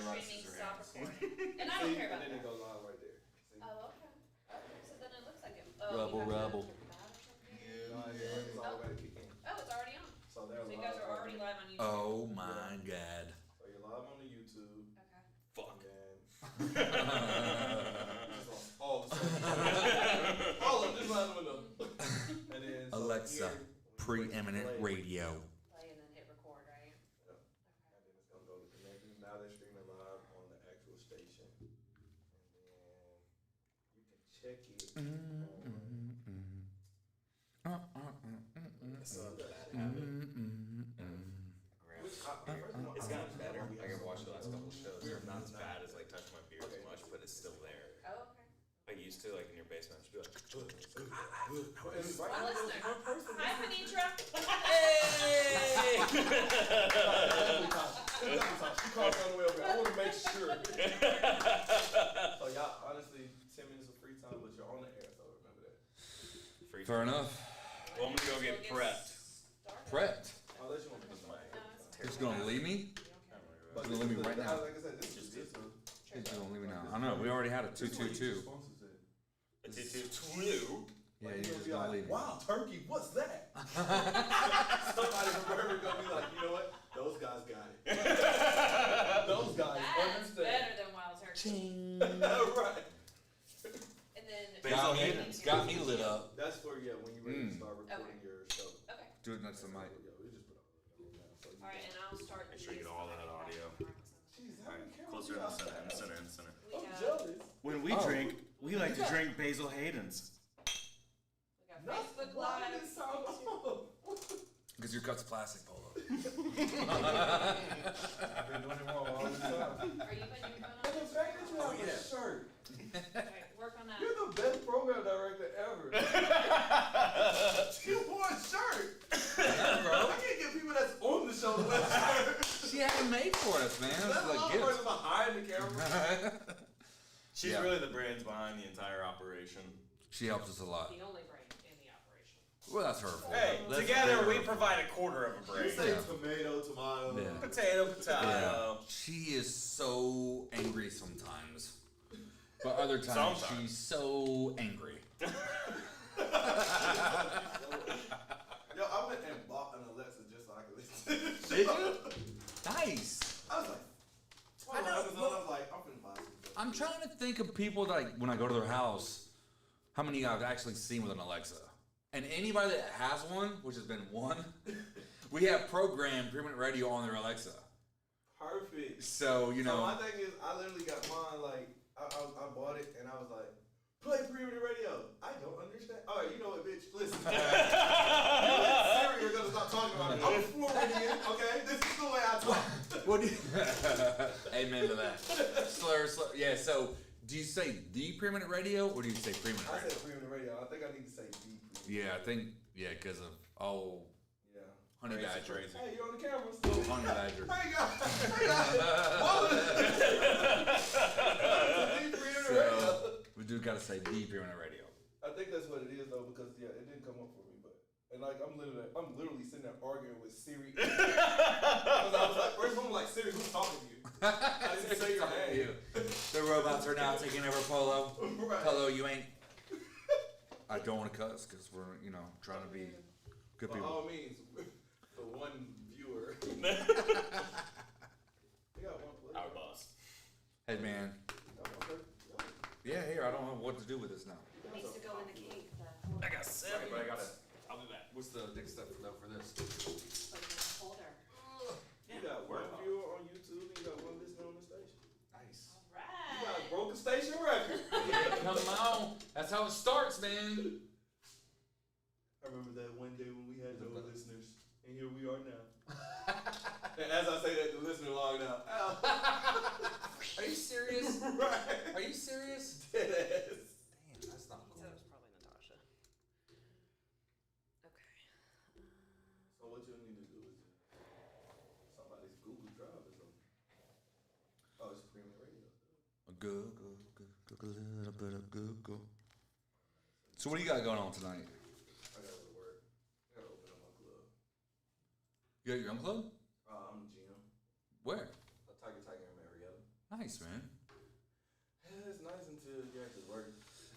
streaming stop recording. And I don't care about And then it that. goes live right there. See? Oh, okay. Okay, so then it looks like it. Rebel. It's all about to kick in. Oh, it's already on. So they're So you live guys are already live on YouTube. Oh my god. So you're live on the YouTube. Okay. Fuck. And all the stuff. All of them, just live with them. And then so Alexa, here, Preeminent play. Radio. Play and then hit record, right? Yeah. And then it's gonna go to connecting. Now they're streaming live on the actual station. And then you can check it. It's a bad habit. It's gotten better. Like I've watched the last couple of shows. They're not as bad as like touching my beard as much, but it's still there. Oh, okay. I used to like in your basement, I'd be like, Well, listener. Hi, Panitra. hey! She called me on the way over. I want to make sure. So y'all, honestly, 10 minutes of free time, but you're on the air, so remember that. Free Fair enough. Well, I'm gonna go get prepped. Prepped. Unless you want to put No, it's Just gonna leave me? But Gonna leave me right now. Like I said, this is just He's gonna leave me now. I know, we already had a 222. A 2-2. Yeah, he's just gonna leave me. Wow, turkey, what's that? Somebody from Burger gonna be like, you know what? Those guys got it. Those guys That's understand. better than Wild Turkey. Right. And then. Got me lit up. That's for when you're ready to start recording Okay. your show. Okay. Do it next to the mic. Yeah, we just put it on. So All right, and I'll start. Make sure you get all that audio. Jeez, how many cameras Closer you in the got? center, in the center, in the center. We I'm got, jealous. When we drink, we like to drink Basil Hayden's. we got Not Facebook why Live. did it sound off? Because your cut's plastic, Polo. I've been doing it wrong all the time. Are you putting your phone And on? the fact that you have a shirt. Alright, work on that. You're the best program director ever. You wore a shirt. Yeah, bro. I can't get people that's on the show to wear shirts. She had it made for us, man. That's It's a like lot of gifts. person behind the camera. She's Yeah. really the brains behind the entire operation. She helps us a lot. The only brain in the operation. Well, that's her fault. Hey, That's together her we fault. provide a quarter of a You brain. say Yeah. tomato. Yeah. Potato, potato. Yeah. She is so angry sometimes. But other times Sometimes. she's so angry. Yo, I went and bought an Alexa just so I could listen to this Did show. you? Nice. I was like, I know, I was like, I'm finna buy some. I'm trying to think of people that, like, when I go to their house, how many I've actually seen with an Alexa. And anybody that has one, which has been one, we have programmed Preeminent Radio on their Alexa. Perfect. So, you So know. my thing is, I literally got mine, like, I bought it and I was like, play Preeminent Radio. I don't understand. All right, you know what, bitch? Listen. You and Siri are going to stop talking about me. I'm Floridian, okay? This is the way I talk. What do you, amen to that. Slur. Yeah, so do you say the Preeminent Radio or do you say Preeminent I Radio? said Preeminent Radio. I think I need to say the Preeminent. Yeah, I think, because of, Yeah. Honey Crazy, Badger. crazy. Hey, you're on the cameras. Oh, Honey Badger. Hey, guys. The Preeminent Radio. So, we do gotta say the Preeminent Radio. I think that's what it is though, because it didn't come up for me, but I'm literally sitting there arguing with Siri. Because I was like, first I'm like, Siri, who's talking to you? I didn't say your name. The robots are now taking over Polo. Right. Polo, you ain't. I don't want to cuss because we're, trying to be good By people. all means, the one viewer. They got one play. Our boss. Hey, man. Okay. Yeah, here, I don't know what to do with this now. It needs to go in the cake. I got 7. But I gotta. I'll be back. What's the next step for this? Put it in the holder. You got one viewer on YouTube and you got one listener on the station. Nice. You got Right. broke a station record. Yeah, come on. That's how it starts, man. I remember that one day when we had no listeners, and here we are now. And as I say that, the listener logged out. Are you serious? Right. Are you serious? Dead ass. Damn, that's not cool. So it was probably Natasha. Okay. So what you need to do is somebody's Google Drive or something. Oh, it's Preeminent Radio. Google, a little bit of Google. So what do you got going on tonight? I gotta go to work. I gotta open up my club. You got your own club? I'm the GM. Where? A Tiger in Marietta. Nice, man. Yeah, it's nice until you actually work.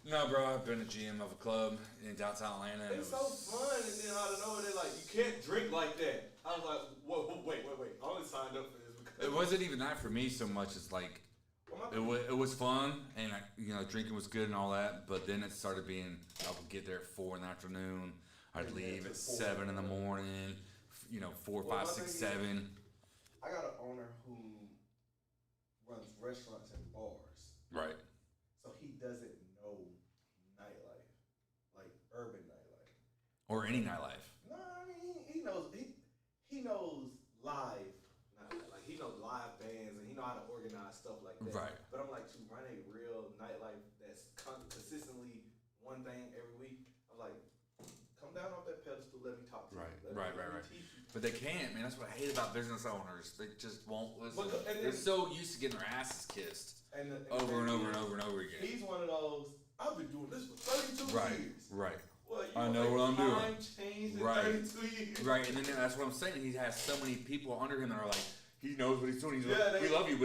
No, bro, I've been a GM of a club in downtown Atlanta. And It's so fun, and then out of nowhere they're like, you can't drink like that. I was like, whoa, wait. I only signed up for this because it wasn't even that for me so much as like it was fun, and drinking was good and all that. But then it started being I would get there at 4 in the afternoon. I'd leave at 7 in the morning. 4, 5, 6, 7. I got an owner who runs restaurants and bars. Right. So he doesn't know nightlife, like urban nightlife. Or any nightlife. No, I mean he knows he knows live nightlife. Like he knows live bands and he know how to organize stuff like that. Right. But I'm like, to run a real nightlife that's consistently one thing every week, I'm like, come down off that pedestal, let me talk to you. Let me teach you. But they can't, man. That's what I hate about business owners. They just won't listen. And They're so used to getting their asses kissed over and over and over and over again. He's one of those, I've been doing this for 32 years. Right. Well, I know what I'm doing. Time changed in 32 years. Right, and then that's what I'm saying. He has so many people under him that are like, he knows what he's doing. He's Yeah, like, we love you.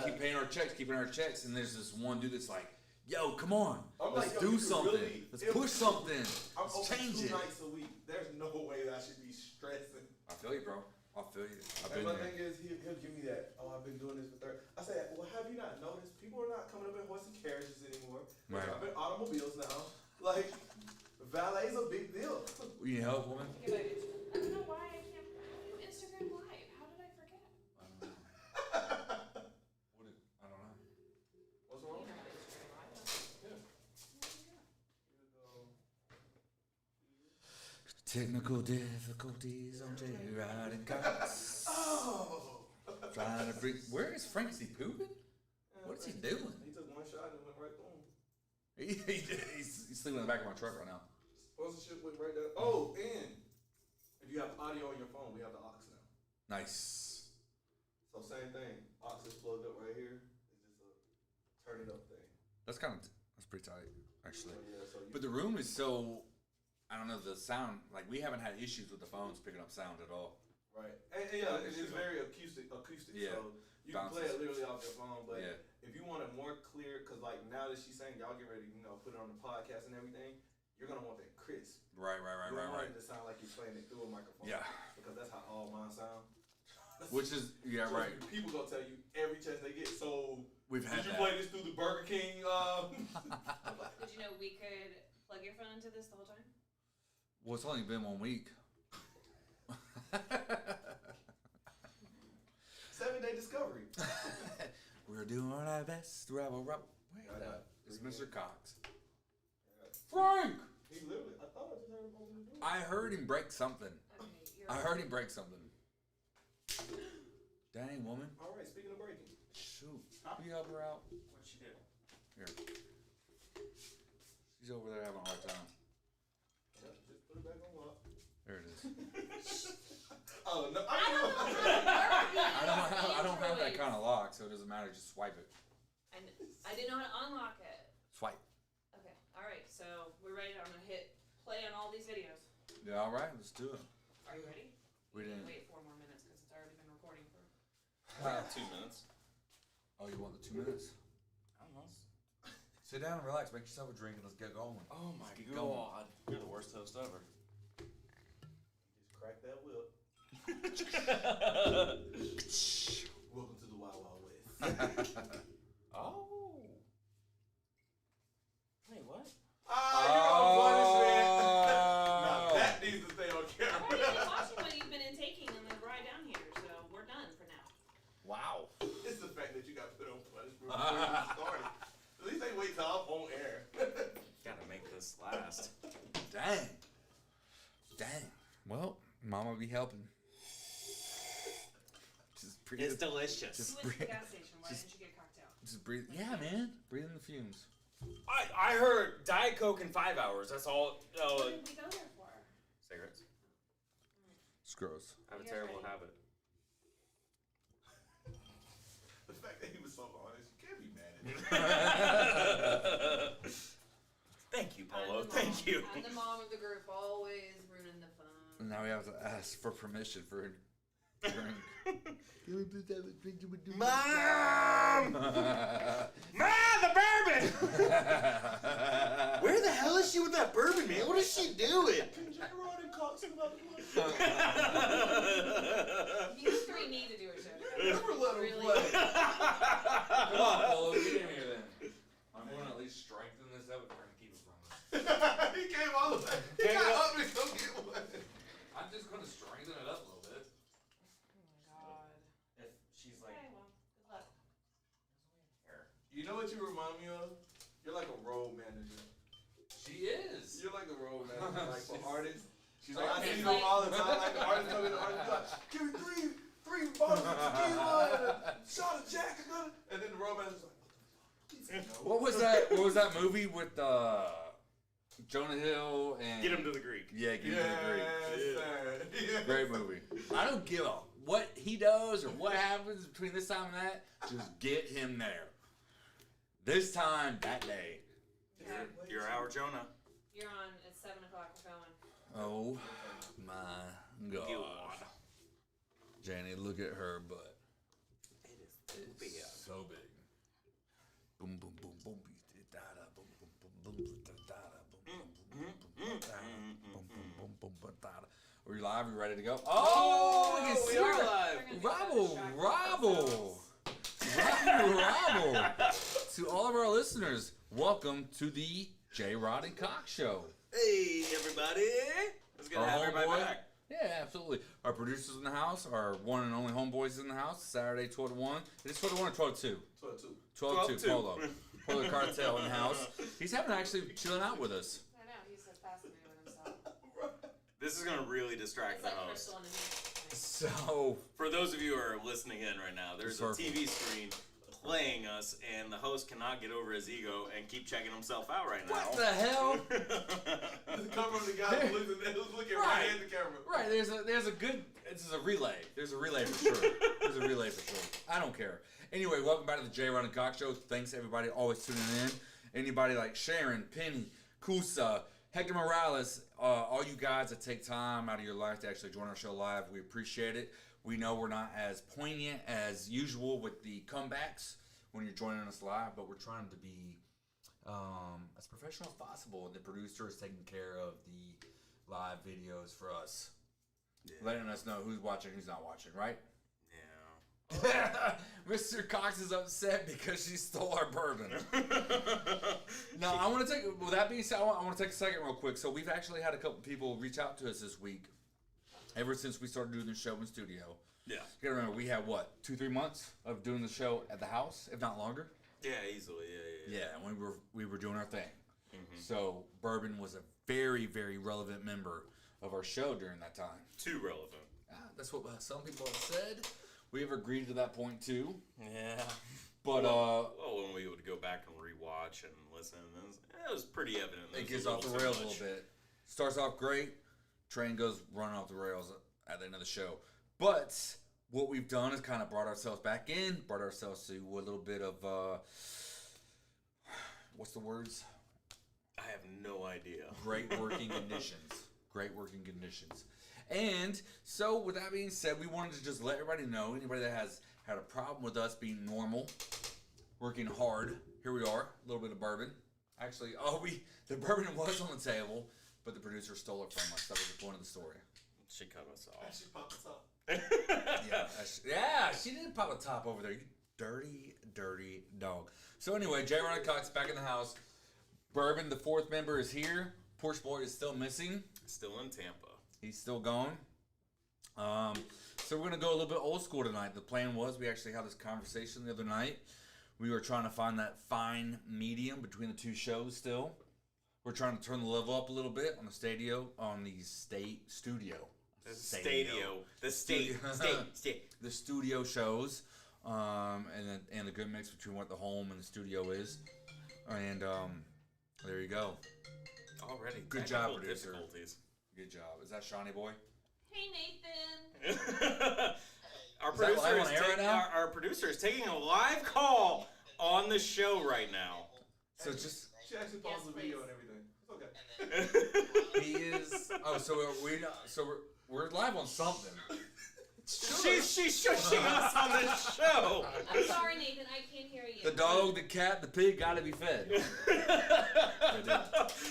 Keep paying our checks. And there's this one dude that's like, yo, come on. Let's do something. Let's push something. Let's change it. 2 nights a week. There's no way that I should be stressing. I feel you, bro. I feel you. I've been my there. thing is, he'll give me that, I've been doing this for 30. I say, well, have you not noticed? People are not coming up in horse and carriages anymore. They're Right. up in automobiles now. Like, valet's a big deal. You need help, woman? Okay, wait. I don't know why I can't do Instagram Live. How did I forget? I don't know. What's wrong? You know how Instagram Live is. Yeah. Technical difficulties on J riding cars. Oh! Trying to bring. Where is Frank? Is he pooping? What is he doing? He took one shot and it went right through him. He's sleeping in the back of my truck right now. Sponsorship went right there. Oh, and if you have audio on your phone, we have the aux now. Nice. So same thing. Aux is plugged up right here. It's just a turn it up thing. That's pretty tight, actually. So, yeah, so you, But the room is so. I don't know the sound. Like we haven't had issues with the phones picking up sound at all. right. And yeah, it is very acoustic. Yeah. So you can play it literally off your phone. But Yeah. if you want it more clear, because like now that she's saying y'all get ready, put it on the podcast and everything, you're gonna want that crisp. Right. You don't want it to sound like you're playing it through a microphone. Yeah. Because that's how all mine sound. Which is So right. People gonna tell you every chance they get. So We've had did you that. play this through the Burger King? Did you know we could plug your phone into this the whole time? Well, it's only been 1 week. 7-day discovery. We're doing our best. Rebel. Where I got is 3 Mr. Cox? Yeah. Frank! He literally. I thought I just heard him open the door. I heard him break something. Okay, you're I heard him break something. Dang, woman. All right. Speaking of breaking. Shoot. Will you help her out? What'd she do? Here. She's over there having a hard time. Yeah, just put it back on lock. There it is. Oh no! I don't have that kind of lock, so it doesn't matter. Just swipe it. And I didn't know how to unlock it. Swipe. Okay, all right. So we're ready. I'm gonna hit play on all these videos. Yeah, all right. Let's do it. Are you ready? We didn't. Wait 4 more minutes because it's already been recording for. 2 minutes. Oh, you want the 2 minutes? I don't know. Sit down and relax. Make yourself a drink and let's get going. Oh my Get going. god. You're the worst host ever. Just crack that whip. Welcome to the Wild Wild West. Oh. Wait, what? You're on punishment. Now that needs to stay on I've camera. already been watching what you've been intaking on the ride down here, so we're done for now. Wow. It's the fact that you got put on punishment before you started. At least they wait till I'm on air. Gotta make this last. Dang. Well, Mama be helping. Just breathe. It's delicious. Just You went to the breathe. gas station. Why didn't you get a cocktail? Just breathe. Yeah, man. Breathe in the fumes. I heard Diet Coke in 5 hours. That's all. What did we go there for? Cigarettes. It's gross. I have a You guys terrible ready? habit. The fact that he was so honest, you can't be mad at him. Thank you, I'm Polo. the Thank mom. you. I'm the mom of the group, always ruining the fun. And now we have to ask for permission for a drink. Can we please have a picture with you? Mom! Mom, the bourbon! Where the hell is she with that bourbon, man? What is she doing? Can J. Rod and Cox about the You three need to do a show together. Never let him Really? play. Come on, Polo, get in here then. I'm going to at least strengthen this up if we're going to keep it from us. He came all the way. He Can't got go- up and go get one. I'm just going to strengthen it up a little bit. Oh my god. If she's like, Okay, well, good luck. You know what you remind me of? You're like a road manager. She is. You're like a road manager, like for She's- artists. She's like, like, I okay, see them all the time. Like the artist coming to the artist, like, give me three bottles of tequila and a shot of Jack and then the road manager's like, What was that? What was that movie with Jonah Hill and? get him to the Greek. Yeah, get him to the Greek. Yes, sir. Yeah. Great movie. I don't give a what he does or what happens between this time and that. Just get him there. This time, that day. You're our Jonah. You're on at 7 o'clock. We're going. Oh my God. Janie, look at her butt. It is big. It's so big. Boom, boom, boom, boom. Da da boom, boom, boom, boom. Da da boom, boom, boom, da boom, boom, boom, boom, da da. Are we live? Are we ready to go? Oh, we can see we are her. live. Rabble. To all of our listeners, welcome to the J. Rod and Cox Show. Hey, everybody. It's good Our to have everybody homeboy. back. Yeah, absolutely. Our producers in the house, our one and only homeboys in the house. Saturday, 12 to 1. It is 12 to 1 or 12 to 2? 12 to 2. 12 to 2. Polo. Polo Cartel in the house. He's having actually chilling out with us. I know, he's so fascinated with himself. This is going to really distract It's the like host. Crystal and me. So, For those of you who are listening in right now, there's a Circle. TV screen playing us, and the host cannot get over his ego and keep checking himself out right now. what the hell? The cover of the guy who's looking right at the camera. Right, there's a good, this is a relay. There's a relay for sure. There's a relay for sure. I don't care. Anyway, welcome back to the J. Rod and Cox Show. Thanks everybody always tuning in. Anybody like Sharon, Penny, Kusa, Hector Morales, all you guys that take time out of your life to actually join our show live, we appreciate it. We know we're not as poignant as usual with the comebacks when you're joining us live, but we're trying to be as professional as possible. And the producer is taking care of the live videos for us, letting us know who's watching, who's not watching, right? Yeah. Mr. Cox is upset because she stole our bourbon. Now, I want to take, with that being said, I want to take a second real quick. So we've actually had a couple people reach out to us this week, ever since we started doing the show in studio. Yeah. You gotta remember, we had what, 2-3 months of doing the show at the house, if not longer. Yeah, easily. Yeah. Yeah, and we were doing our thing. So bourbon was a very, very relevant member of our show during that time. Too relevant. That's what some people have said. We have agreed to that point too. Yeah. But Well, when we would go back and rewatch and listen, it was pretty evident. it gets off the rails a little bit. Starts off great, train goes running off the rails at the end of the show. But what we've done is kind of brought ourselves back in, brought ourselves to a little bit of what's the words? I have no idea. Great working conditions. Great working conditions. And so, with that being said, we wanted to just let everybody know, anybody that has had a problem with us being normal, working hard, here we are, a little bit of bourbon. Actually, the bourbon was on the table, but the producer stole it from us. That was the point of the story. She cut us off. She popped us up. Yeah, she did pop a top over there. You dirty, dirty dog. So anyway, J. Rod Cox back in the house. Bourbon, the fourth member, is here. Porsche Boy is still missing. Still in Tampa. He's still gone. So we're going to go a little bit old school tonight. The plan was, we actually had this conversation the other night. We were trying to find that fine medium between the two shows still. We're trying to turn the level up a little bit on the studio. The studio shows, and the good mix between what the home and the studio is. And there you go. Already. Good job, technical producer. difficulties. Good job. Is that Shawnee Boy? Hey, Nathan. Our Is that producer live is on air right now? our producer is taking a live call on the show right now. So just She actually paused Yes, the video please. and everything. It's okay. he is. Oh, so we're live on something. She's shushing us on this show. I'm sorry, Nathan. I can't hear you. The dog, the cat, the pig gotta be fed.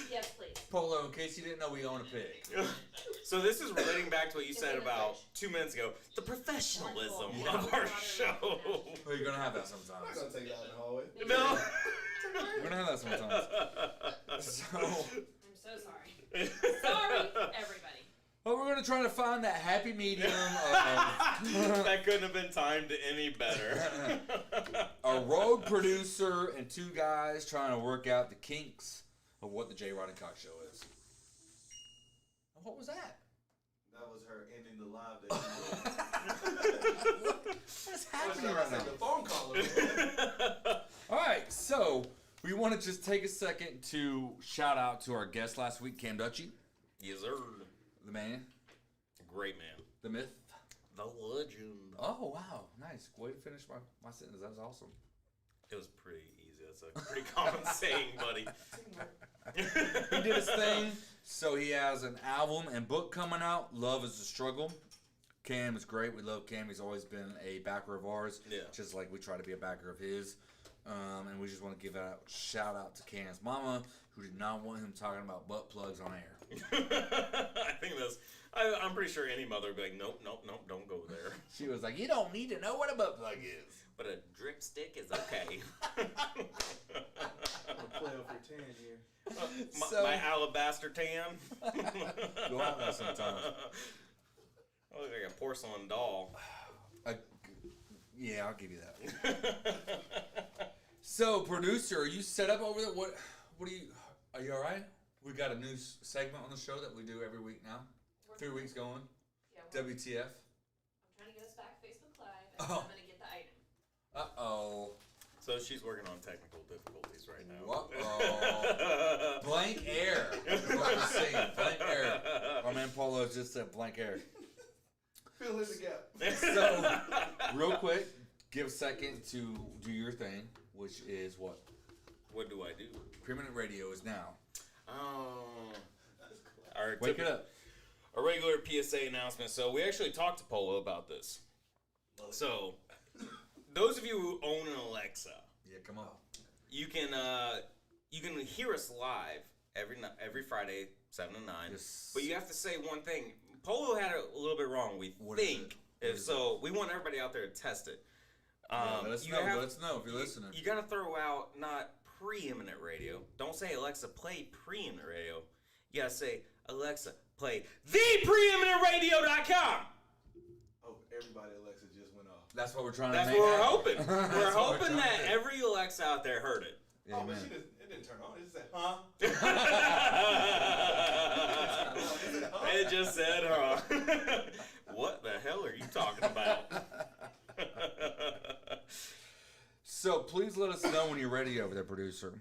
Yes, please. Polo, in case you didn't know, we own a pig. So this is relating back to what you said about 2 minutes ago. The professionalism of our show. Well, you're gonna have that I'm not sometimes. gonna take it out in the hallway. No. We're gonna have that sometimes. So, I'm so sorry. Sorry, everybody. well, we're gonna try to find that happy medium of That couldn't have been timed any better. a road producer and 2 guys trying to work out the kinks of what the J. Rod and Cox show is. What was that? That was her ending the live that What's she happening right now? The phone call. All right, so we want to just take a second to shout out to our guest last week, Cam Dutchie, Yes, sir. the man, Great man. the myth. The legend. Oh, wow, nice. Way to finish my sentence. That was awesome. It was pretty easy. That's a pretty common saying, buddy. He did his thing, so he has an album and book coming out, Love is a Struggle. Cam is great. We love Cam. He's always been a backer of ours, Yeah. just like we try to be a backer of his. And we just want to give a shout out to Cam's mama, who did not want him talking about butt plugs on air. I think that's. I'm pretty sure any mother would be like, nope, don't go there. She was like, "You don't need to know what a butt plug is." But a drip stick is okay. I'm gonna play up for 10 here. My alabaster tan. Go out there sometime. I look like a porcelain doll. Yeah, I'll give you that. So, producer, are you set up over there? What are you? Are you all right? We got a new segment on the show that we do every week now. 3 weeks going. Yeah, WTF? I'm trying to get us back Facebook Live, and Oh. I'm going to get the item. Uh-oh. So she's working on technical difficulties right now. Uh-oh. Blank air. That's what I'm saying. Blank air. Our man Polo just said blank air. Fill in the gap. So, real quick, give a second to do your thing, which is what? What do I do? Preeminent Radio is now. Oh. Our Wake it up. A regular PSA announcement. So we actually talked to Polo about this. So, those of you who own an Alexa, Yeah, come on. you can hear us live every Friday, 7 to 9. Yes. But you have to say one thing. Polo had it a little bit wrong. We What is think. it? What is So we want everybody out there to test it. Let us you know. have- Let us know if you're listening. You got to throw out not Preeminent Radio. Don't say Alexa play Preeminent Radio. You got to say Alexa play thepreeminentradio.com. Oh, everybody Alexa just went off. That's what we're trying That's to make what we're happen. hoping. We're That's what hoping trying that to do. every Alexa out there heard it. Oh, but Amen. it didn't turn on. It just said, huh? It just said, huh? What the hell are you talking about? So please let us know when you're ready over there, producer.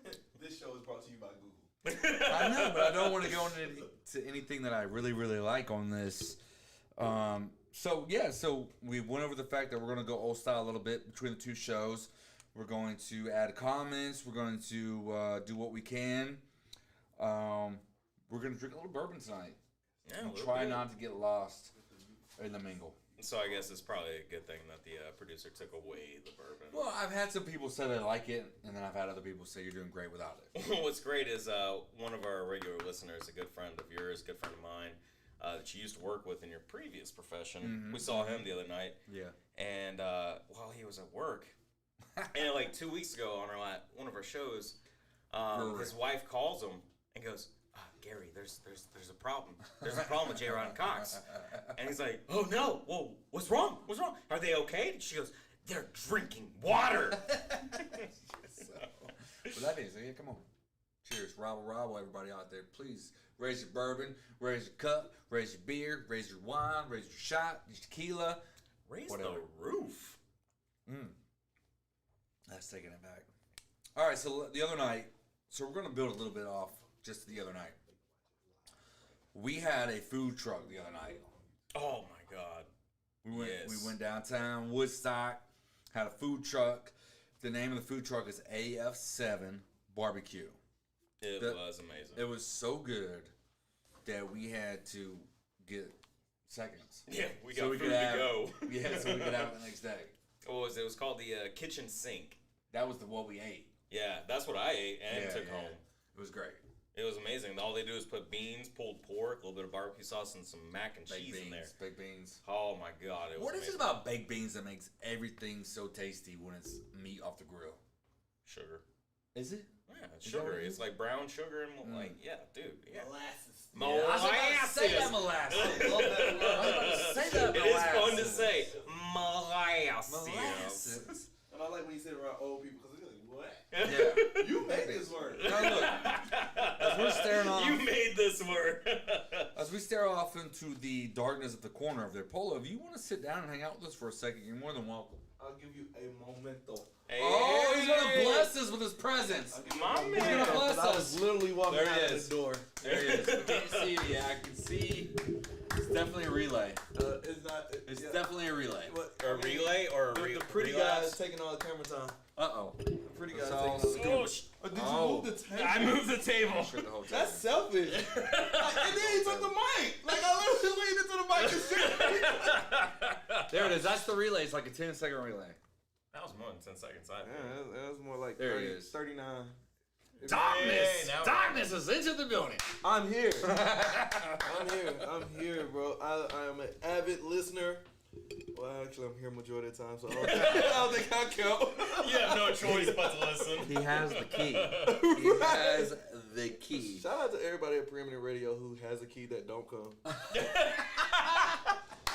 Just keep going. This show is brought to you by Google. I know, but I don't want to go into anything that I really, really like on this. So we went over the fact that we're going to go old style a little bit between the 2 shows. We're going to add comments. We're going to do what we can. We're going to drink a little bourbon tonight. Yeah, And a little try bit. not to get lost in the mingle. So I guess it's probably a good thing that the producer took away the bourbon. Well, I've had some people say they like it, and then I've had other people say you're doing great without it. What's great is one of our regular listeners, a good friend of yours, good friend of mine, that you used to work with in your previous profession. Mhm. We saw him the other night, Yeah. and while he was at work, and like 2 weeks ago on one of our shows, his wife calls him and goes, Gary, there's a problem. There's a problem with J. Rod and Cox. And he's like, oh no, whoa, what's wrong? What's wrong? Are they okay? And she goes, they're drinking water. Well, that is it. Come on. Cheers. Rabble, everybody out there. Please raise your bourbon, raise your cup, raise your beer, raise your wine, raise your shot, your tequila. Raise Whatever. the roof. That's taking it back. All right, so the other night, so we're going to build a little bit off just the other night. We had a food truck the other night. Oh my God. We went Yes. we went downtown, Woodstock, had a food truck. The name of the food truck is AF7 Barbecue. It was amazing. It was so good that we had to get seconds. Yeah, we So got we food could have- to go. Yeah, so we could have it the next day. What was it? It was called the kitchen sink. That was what we ate. Yeah, that's what I ate and Yeah, took yeah. home. It was great. It was amazing. All they do is put beans, pulled pork, a little bit of barbecue sauce, and some mac and Baked cheese beans. in there. Baked beans. Oh my god, it was What is it amazing. about baked beans that makes everything so tasty when it's meat off the grill? Sugar. Is it? Yeah, it's Is that what sugar. it It's is? like brown sugar and like, yeah, dude. Yeah. Molasses. Yeah, I was about to say that molasses. I love that word. I was about to say that It is molasses. fun to say. Molasses. Molasses. And I like when you sit around old people because they're like, what? Yeah. You made this word. Now look, as we're staring off, You made this word. as we stare off into the darkness at the corner of there, Polo, if you want to sit down and hang out with us for a second, you're more than welcome. I'll give you a momento. Hey. Oh, he's gonna bless us with his presence. I'll give you My a man. momento, He's gonna bless 'cause I us. was literally walking There he out is. the door. There he is. We can't see it yet. I can see. It's definitely a relay. It's not. It's yeah. definitely a relay. But, A relay or a the pretty guy relapse? is taking all the camera time. Uh-oh. The pretty guy is That's taking all all the stupid. camera. Oh, sh- Oh, did Oh. you move the table? I moved the table. Sure, the whole time. That's selfish. And then he took the mic. Like I literally leaned into the mic and shit. There it is. That's the relay. It's like a 10-second relay. That was more than 10 seconds. I think. Yeah, that was more like There he 30, is. 39. Darkness! Hey, now- Darkness has entered the building. I'm here. I'm here, bro. I am an avid listener. Well, actually, I'm here majority of the time, so I don't think I count. You have no choice but to listen. He has the key. He has the key. Shout out to everybody at Preeminent Radio who has a key that don't come.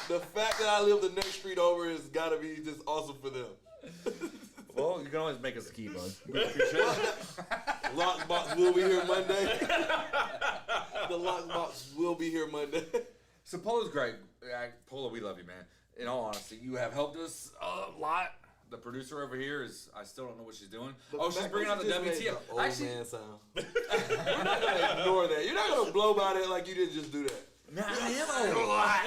The fact that I live the next street over has got to be just awesome for them. Well, you can always make us a key, bud. Lockbox will be here Monday. The lockbox will be here Monday. So Polo's great. Polo, we love you, man. In all honesty, you have helped us a lot. The producer over here is, I still don't know what she's doing. She's bringing out the WTF. Old Actually, man sound. We're not going to ignore that. You're not going to blow by that like you didn't just do that. nah, I am a lot.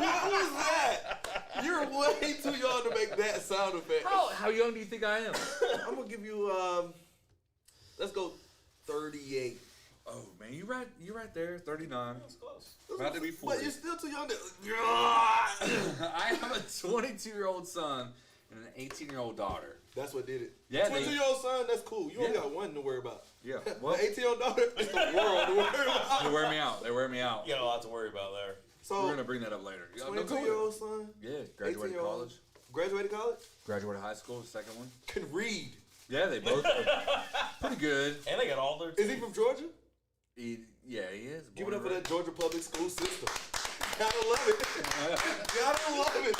What was that? You're way too young to make that sound effect. How young do you think I am? I'm going to give you, let's go 38. Oh, man, you right there, 39. That's close. About to be 40. But you're still too young to. I have a 22-year-old son and an 18-year-old daughter. That's what did it. Yeah, 22-year-old son, that's cool. You only Yeah. got one to worry about. Yeah, well, The 18-year-old daughter, it's the world to worry about. they wear me out. They wear me out. You got a lot to worry about there. So, We're gonna bring that up later. Yeah, no, go with it. 22-year-old son, Yeah, graduated 18-year-old. college, graduated college, graduated high school, second one. can read. Yeah, they both are pretty good. And they got all their. Is he from Georgia? He is. Give born it up for and that Georgia public school system. Gotta love it. Gotta love it.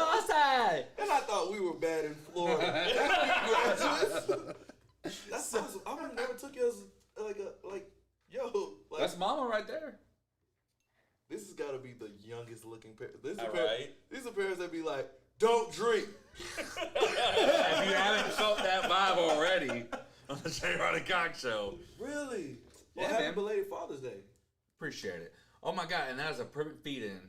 Okay. And I thought we were bad in Florida. Graduates. That's awesome. I would never took you as yo. Like, That's mama right there. this has got to be the youngest looking pair. This is All pair- right. These are parents that be like, don't drink. If you haven't felt that vibe already on the J. Roddy Cox Show, Really? Well, Yeah, happy man. belated Father's Day. appreciate it. Oh my God, and that is a perfect feed-in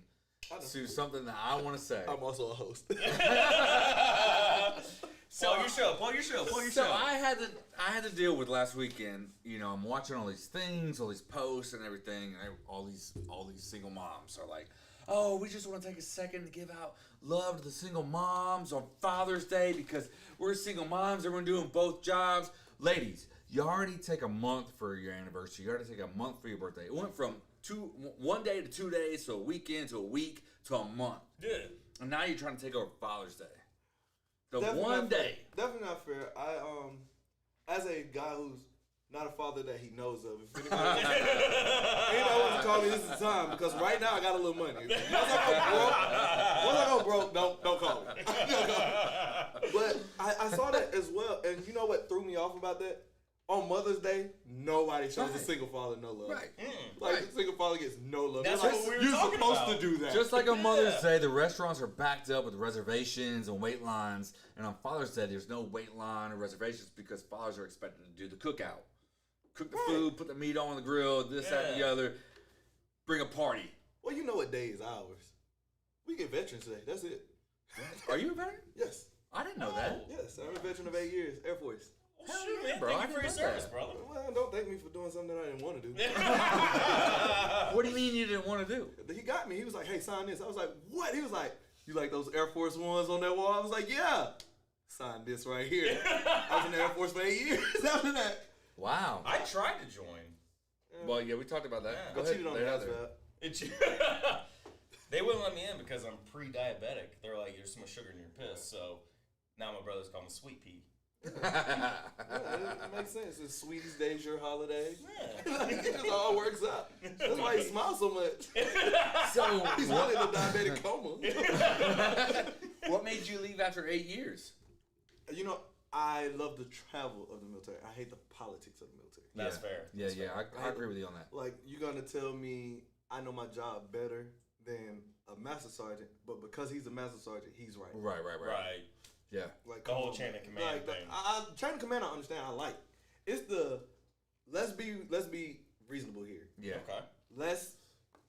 I know. to something that I want to say. I'm also a host. Plug your show. Plug your show. Plug your So show. I had to deal with last weekend. You know, I'm watching all these things, all these posts and everything. And all these single moms are like, "Oh, we just want to take a second to give out love to the single moms on Father's Day because we're single moms. Everyone doing both jobs." Ladies, you already take a month for your anniversary. You already take a month for your birthday. It went from 1 day to 2 days to a weekend to a week to a month. Yeah. And now you're trying to take over Father's Day. The Definitely one not fair. day. Definitely not fair. As a guy who's not a father that he knows of, if anybody, anybody wants to call me, this is the time because right now I got a little money. Once I go broke, don't call me. But I saw that as well, and you know what threw me off about that? On Mother's Day, nobody shows a Right. single father no love. Right. Like Right. a single father gets no love. That's They're what like, we were you're talking supposed about. to do that. Just like on Mother's Yeah. Day, the restaurants are backed up with reservations and wait lines. And on Father's Day, there's no wait line or reservations because fathers are expected to do the cookout. Cook the food, put the meat on the grill, this, that, and the Yeah. other. Bring a party. Well, you know what day is ours. We get Veterans Day. That's it. Are you a veteran? Yes. I didn't know that. Yes. I'm a veteran of 8 years. Air Force. Shoot, man. bro, Thank I you for your didn't know service, that. brother. Well, don't thank me for doing something that I didn't want to do. What do you mean you didn't want to do? He got me. He was like, hey, sign this. I was like, what? He was like, you like those Air Force Ones on that wall? I was like, yeah. Sign this right here. I was in the Air Force for 8 years after that. Wow. I tried to join. Well, yeah, we talked about that. Yeah. Go I ahead. cheated on lay it the out there. husband. They wouldn't let me in because I'm pre-diabetic. They're like, there's so much sugar in your piss. So now my brothers call me Sweet Pea. Yeah, it makes sense. It's Sweetest Day's your holiday. Yeah. It just all works out. That's why he smiles so much. So, He's really in a diabetic coma. what made you leave after 8 years? You know, I love the travel of the military. I hate the politics of the military. That's fair. Yeah, That's yeah, fair. I agree with you on that. Like, you're going to tell me I know my job better than a master sergeant, but because he's a master sergeant, he's right. Right. Right. Yeah. Like, The come whole on, chain man. of command thing. Chain of command, I understand. I like. It's the let's be reasonable here. Yeah. Okay.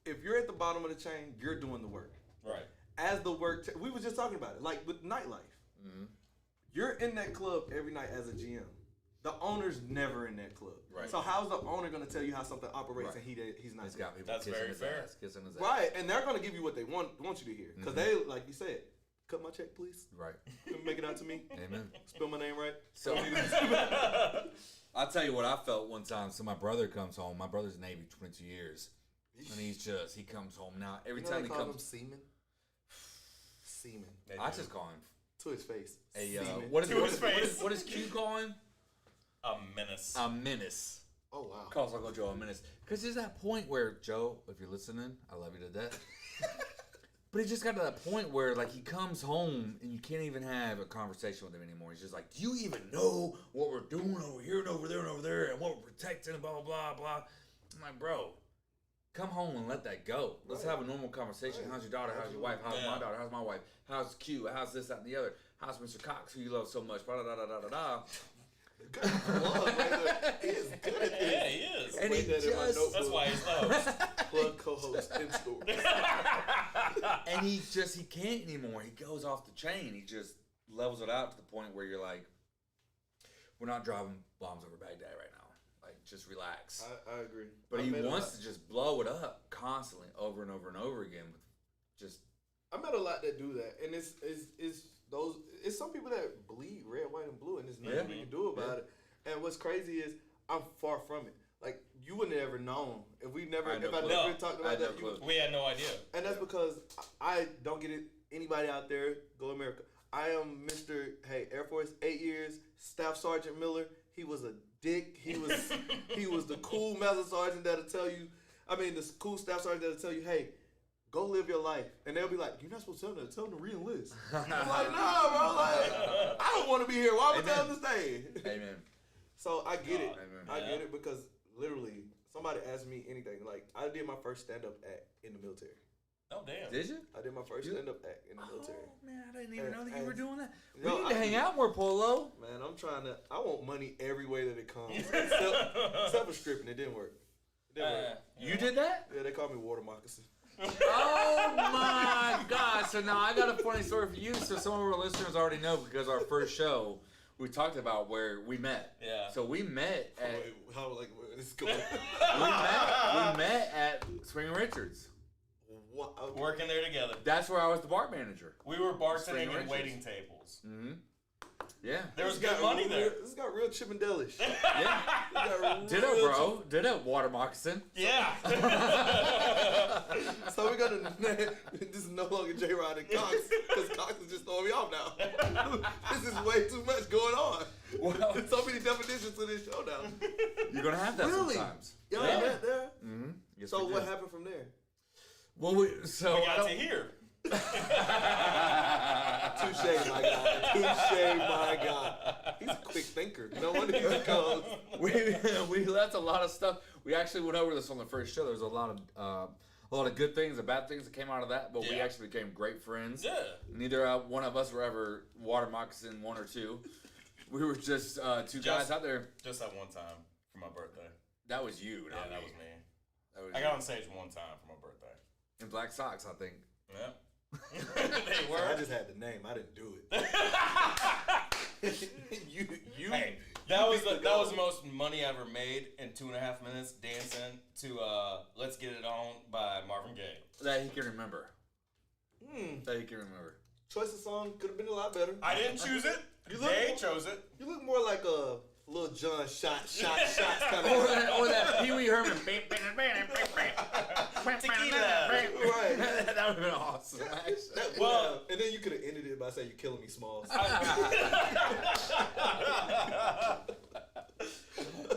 If you're at the bottom of the chain, you're doing the work. Right. As the work, we was just talking about it, like with nightlife. Mm-hmm. You're in that club every night as a GM. The owner's never in that club. Right. So how's the owner going to tell you how something operates Right. and he's not? He's got people That's kissing very his fair. ass, kissing his ass. Right, and they're going to give you what they want you to hear, because they, like you said, cut my check, please. Right. Make it out to me. Amen. Spell my name right. So, I'll tell you what I felt one time. So my brother comes home. My brother's Navy 22 years. And he comes home now. Every You know time they he call comes. him seaman. Seaman. They I do. just call him. To his face. A, Seaman. what is To his face. what does Q call him? A menace. A menace. Oh wow. Calls Uncle Joe a menace. Because there's that point where, Joe, if you're listening, I love you to death. But it just got to that point where, like, he comes home and you can't even have a conversation with him anymore. He's just like, do you even know what we're doing over here and over there and over there and what we're protecting and blah, blah, blah, blah. I'm like, bro, come home and let that go. Let's have a normal conversation. How's your daughter? How's your wife? How's my daughter? How's my wife? How's Q? How's this, that, and the other? How's Mr. Cox, who you love so much? Blah, da, da, da, da, da. Good plug, man. He is good at this. Yeah, he is. And Put he that in my just- notebook. That's why he's the host. Plug co-host in store. And he can't anymore. He goes off the chain. He just levels it out to the point where you're like, we're not dropping bombs over Baghdad right now. Like, just relax. I agree. But I he met a wants lot- to just blow it up constantly, over and over and over again. With just I met a lot that do that, and it's some people that bleed red, white, and blue, and there's nothing we can do about it. And what's crazy is I'm far from it. Like, you wouldn't have ever known if I never talked I about had no that. clue. We had no idea. And that's because I don't get it. Anybody out there, go America. I am Mr. Air Force, 8 years, Staff Sergeant Miller. He was a dick. He was the cool Master Sergeant that'll tell you. I mean, the cool Staff Sergeant that'll tell you, hey, go live your life. And they'll be like, you're not supposed to tell them to re-enlist. I'm like, nah, bro. Like, I don't want to be here. Why would I tell them to stay? amen. So I get it. Amen. I get it because literally somebody asked me anything. Like, I did my first stand-up act in the military. Oh, damn. Did you? I did my first stand-up act in the military. Oh man, I didn't even know that you And- were doing that. We No, need to I- hang out more, Polo. Man, I want money every way that it comes. Except for stripping, it didn't work. It didn't work. You did that? Yeah, they call me water moccasin. Oh my God! So now I got a funny story for you. So some of our listeners already know because our first show we talked about where we met. Yeah. So we met at Wait, how like where this is going? we met at Swing and Richards. What? Okay. Working there together. That's where I was the bar manager. We were bartending Spring and Richards. waiting tables. Mm-hmm. Yeah. There was This good got money real- there. This got real Chippendale-ish. Yeah. Ditto, bro. Ditto, water moccasin. Yeah. So we're gonna. This is no longer J Rod and Cox because Cox is just throwing me off now. This is way too much going on. Well, There's so many definitions to this show now. you're gonna have that Really? sometimes. Y'all Yeah. met there. Mm-hmm. Yes, So we what did. happened from there? Well, so We I got don't- to hear. Touche, my guy. Touche, my guy. He's a quick thinker. No wonder he's a coach. we left a lot of stuff. We actually went over this on the first show. There was a lot of good things and bad things that came out of that, but we Yeah. actually became great friends. Yeah. Neither one of us were ever water moccasin 1 or 2. We were just two guys out there. Just that one time for my birthday. That was you, Yeah, not that me. was me. That was I you. got on stage one time for my birthday. In black socks, I think. Yep. They I were. just had the name. I didn't do it. you Hey, That was the most money I ever made in 2.5 minutes dancing to "Let's Get It On" by Marvin Gaye. That he can remember. That he can remember. Choice of song could have been a lot better. I didn't choose it. They chose it. You look more like a Lil Jon shots kind of. Or that Pee Wee Herman. Tequila. Right. That would have been awesome. Well, and then you could have ended it by saying "You're killing me, Smalls."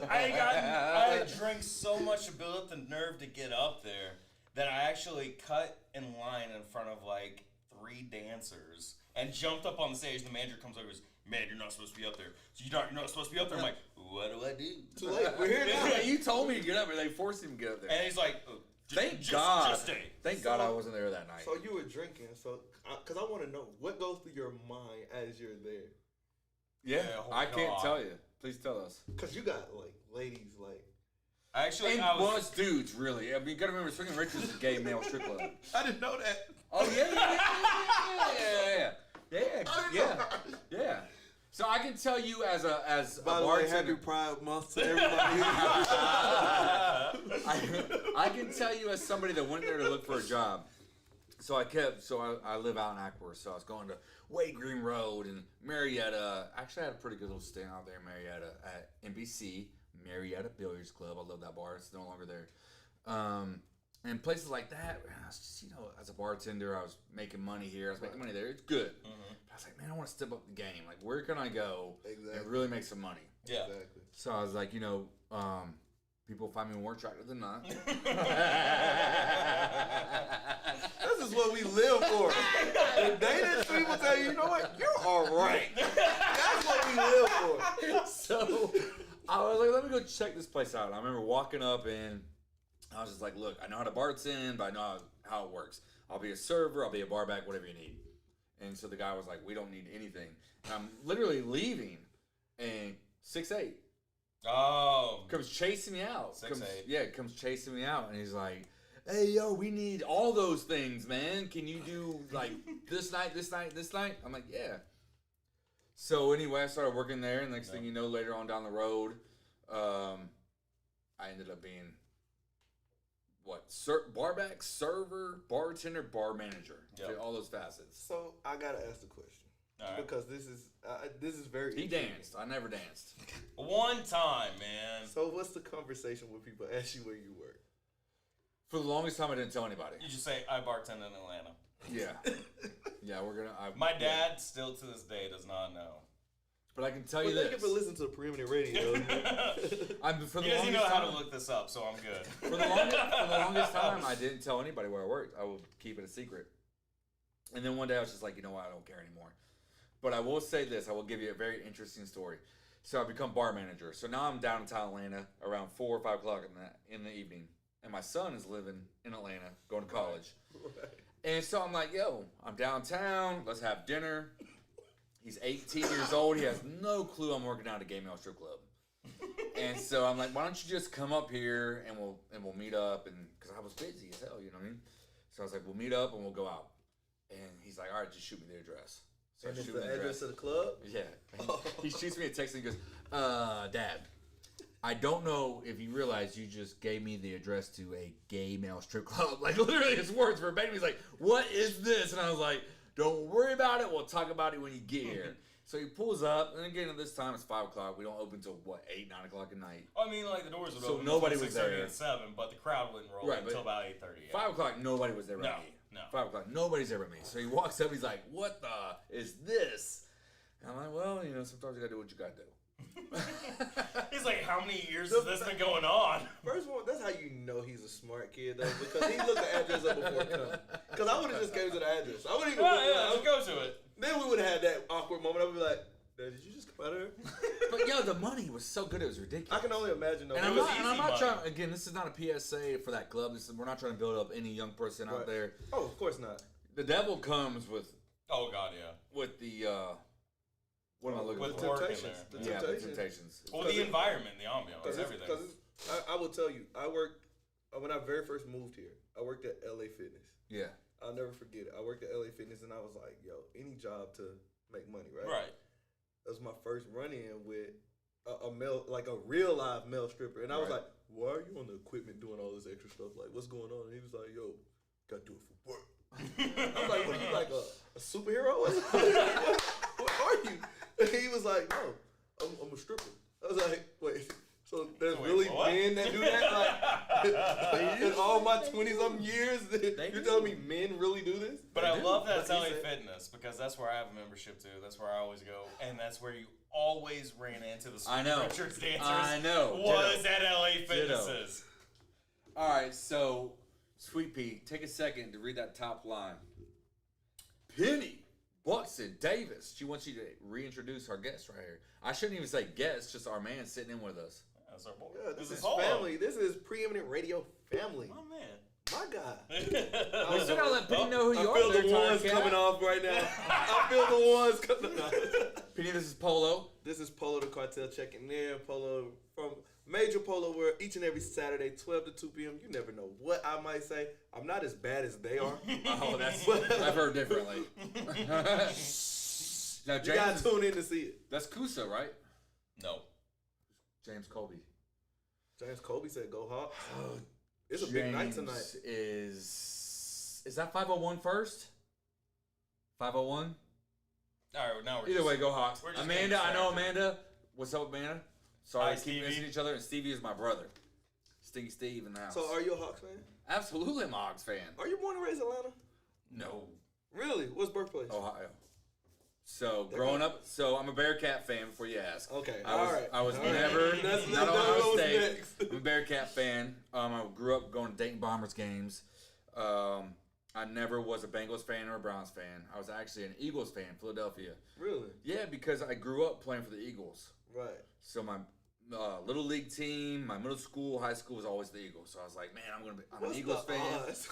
I drank so much to build up the nerve to get up there that I actually cut in line in front of like 3 dancers and jumped up on the stage. The manager comes over and goes, "Man, you're not supposed to be up there. So you're not supposed to be up there." I'm like, "What do I do?" Too late. We're here now. Yeah, you told me to get up, and they forced him to get up there. And he's like, oh, Thank God. Just stay. Thank God I wasn't there that night. So you were drinking, because I want to know what goes through your mind as you're there. Yeah, oh I can't God. tell you. Please tell us. Because you got like ladies like. Actually, And I was. well, it's dudes, really. I mean, you gotta remember, Swinging Richards is a gay male strip club. I didn't know that. Oh, yeah. So I can tell you as a By the way, happy bartender, Pride Month to everybody. I can tell you as somebody that went there to look for a job. So I live out in Ackworth, so I was going to Wade Green Road and Marietta. Actually, I had a pretty good little stint out there in Marietta at NBC, Marietta Billiards Club. I love that bar. It's no longer there. And places like that, I was just, as a bartender, I was making money here. I was making money there. It's good. Mm-hmm. But I was like, man, I want to step up the game. Like, where can I go Exactly. and really make some money? Yeah. Exactly. So I was like, people find me more attractive than not. This is what we live for. The day that people tell you, you know what, you're all right. That's what we live for. So I was like, let me go check this place out. I remember walking up and I was just like, look, I know how to bartend, but I know how it works. I'll be a server, I'll be a bar back, whatever you need. And so the guy was like, we don't need anything. And I'm literally leaving, and 6'8" Oh. comes chasing me out. 6'8". Comes chasing me out, and he's like, hey, yo, we need all those things, man. Can you do, like, this night? I'm like, yeah. So anyway, I started working there, and next thing you know, later on down the road, I ended up being, bar back, server, bartender, bar manager. Yep. All those facets. So I gotta ask the question. All right. Because this is very He intriguing. danced. I never danced. One time, man. So what's the conversation when people ask you where you work? For the longest time, I didn't tell anybody. You just say, I bartend in Atlanta. Yeah. Yeah, we're going to... My dad still to this day does not know. But I can tell you Well, thank you this. for listening to Preeminent Radio. For He the doesn't longest know how time, to look this up, so I'm good. for the longest time, I didn't tell anybody where I worked. I would keep it a secret. And then one day I was just like, you know what? I don't care anymore. But I will say this. I will give you a very interesting story. So I become bar manager. So now I'm downtown Atlanta around 4 or 5 o'clock in the evening. And my son is living in Atlanta, going to college. Right. And so I'm like, yo, I'm downtown. Let's have dinner. He's 18 years old. He has no clue I'm working out at a gay male strip club. And so I'm like, why don't you just come up here and we'll meet up? And because I was busy as hell, you know what I mean? So I was like, we'll meet up and we'll go out. And he's like, all right, just shoot me the address. So And I it's shoot the him the address of the club? Yeah. He shoots me a text and he goes, Dad, I don't know if you realize you just gave me the address to a gay male strip club. Like, literally his words verbatim. He's like, what is this? And I was like, don't worry about it. We'll talk about it when you get here. So he pulls up, and again, at this time, it's 5 o'clock. We don't open until, 8, 9 o'clock at night. I mean, like, the doors would So open nobody between was 6:30 there. and 7, but the crowd wouldn't roll Right, until but about 8:30. 5 o'clock, nobody was there with me. No. 5 o'clock, nobody's there with me. So he walks up, he's like, what the is this? And I'm like, well, sometimes you gotta do what you gotta do. He's like, how many years has this been going on? First of all, that's how you know he's a smart kid, though, because he looked the address up before coming. Because I would have just gave to the address. I wouldn't even. Let's go to it. Then we would have had that awkward moment. I would be like, Dad, did you just come out of here? But yo, the money was so good, it was ridiculous. I can only imagine, though. And It I'm was not, and easy I'm not money. trying. Again, this is not a PSA for that club. We're not trying to build up any young person out Right. there. Oh, of course not. The devil comes with Oh, God, yeah. the what am I looking With for? work in Temptations. there. The Yeah, the temptations. temptations. Well, the environment, the ambiance, Because everything. I will tell you, I worked, when I very first moved here, I worked at LA Fitness. Yeah. I'll never forget it. I worked at LA Fitness and I was like, yo, any job to make money, right? Right. That was my first run-in with a male, like a real live male stripper, and I was Right. like, "Why are you on the equipment doing all this extra stuff? Like, what's going on?" And he was like, "Yo, gotta do it for work." I'm like, "What are you, like a superhero? What are you?" And he was like, "No, I'm a stripper." I was like, "Wait, so there's really what? men that do that? Like, in all my 20-something years, you're telling me men really do this?" But I love that But it's he LA said- Fitness because that's where I have a membership too. That's where I always go, and that's where you always ran into the I know. Richards dancers. I know. Was Ditto. at LA Ditto. Fitnesses. All right, so Sweet Pea, take a second to read that top line. Penny Buxton Davis. She wants you to reintroduce our guest right here. I shouldn't even say guest, just our man sitting in with us. That's our boy. Yeah, this is Polo. family. This is Preeminent Radio family. Oh man. My guy. We still gotta let Penny know who you I are. feel there, the ones Tiger coming Cat. off right now. I feel the ones coming off. Penny, this is Polo. This is Polo the Cartel checking in. Polo from Major Polo World each and every Saturday, 12 to 2 p.m. You never know what I might say. I'm not as bad as they are. Oh, that's I've heard differently. Now, You gotta James, tune in to see it. that's Kusa, right? No. James Colby. James Colby said, "Go Hawks." It's a big night tonight. Is that 501 first? 501? All right, now we're Either just, way, go Hawks. we're just Amanda, getting I know distracted. Amanda. What's up, Amanda? Sorry, Hi, we keep Stevie. missing each other. And Stevie is my brother. Stinky Steve in the house. So, are you a Hawks fan? Absolutely, I'm a Hawks fan. Are you born and raised in Atlanta? No. Really? What's birthplace? Ohio. So, growing up, I'm a Bearcat fan before you ask. Okay, I was, all right. I was All right. never, That's not what Ohio was State. next. I'm a Bearcat fan. I grew up going to Dayton Bombers games. I never was a Bengals fan or a Browns fan. I was actually an Eagles fan, Philadelphia. Really? Yeah, because I grew up playing for the Eagles. Right. So my little league team, my middle school, high school was always the Eagles. So I was like, man, I'm an Eagles fan.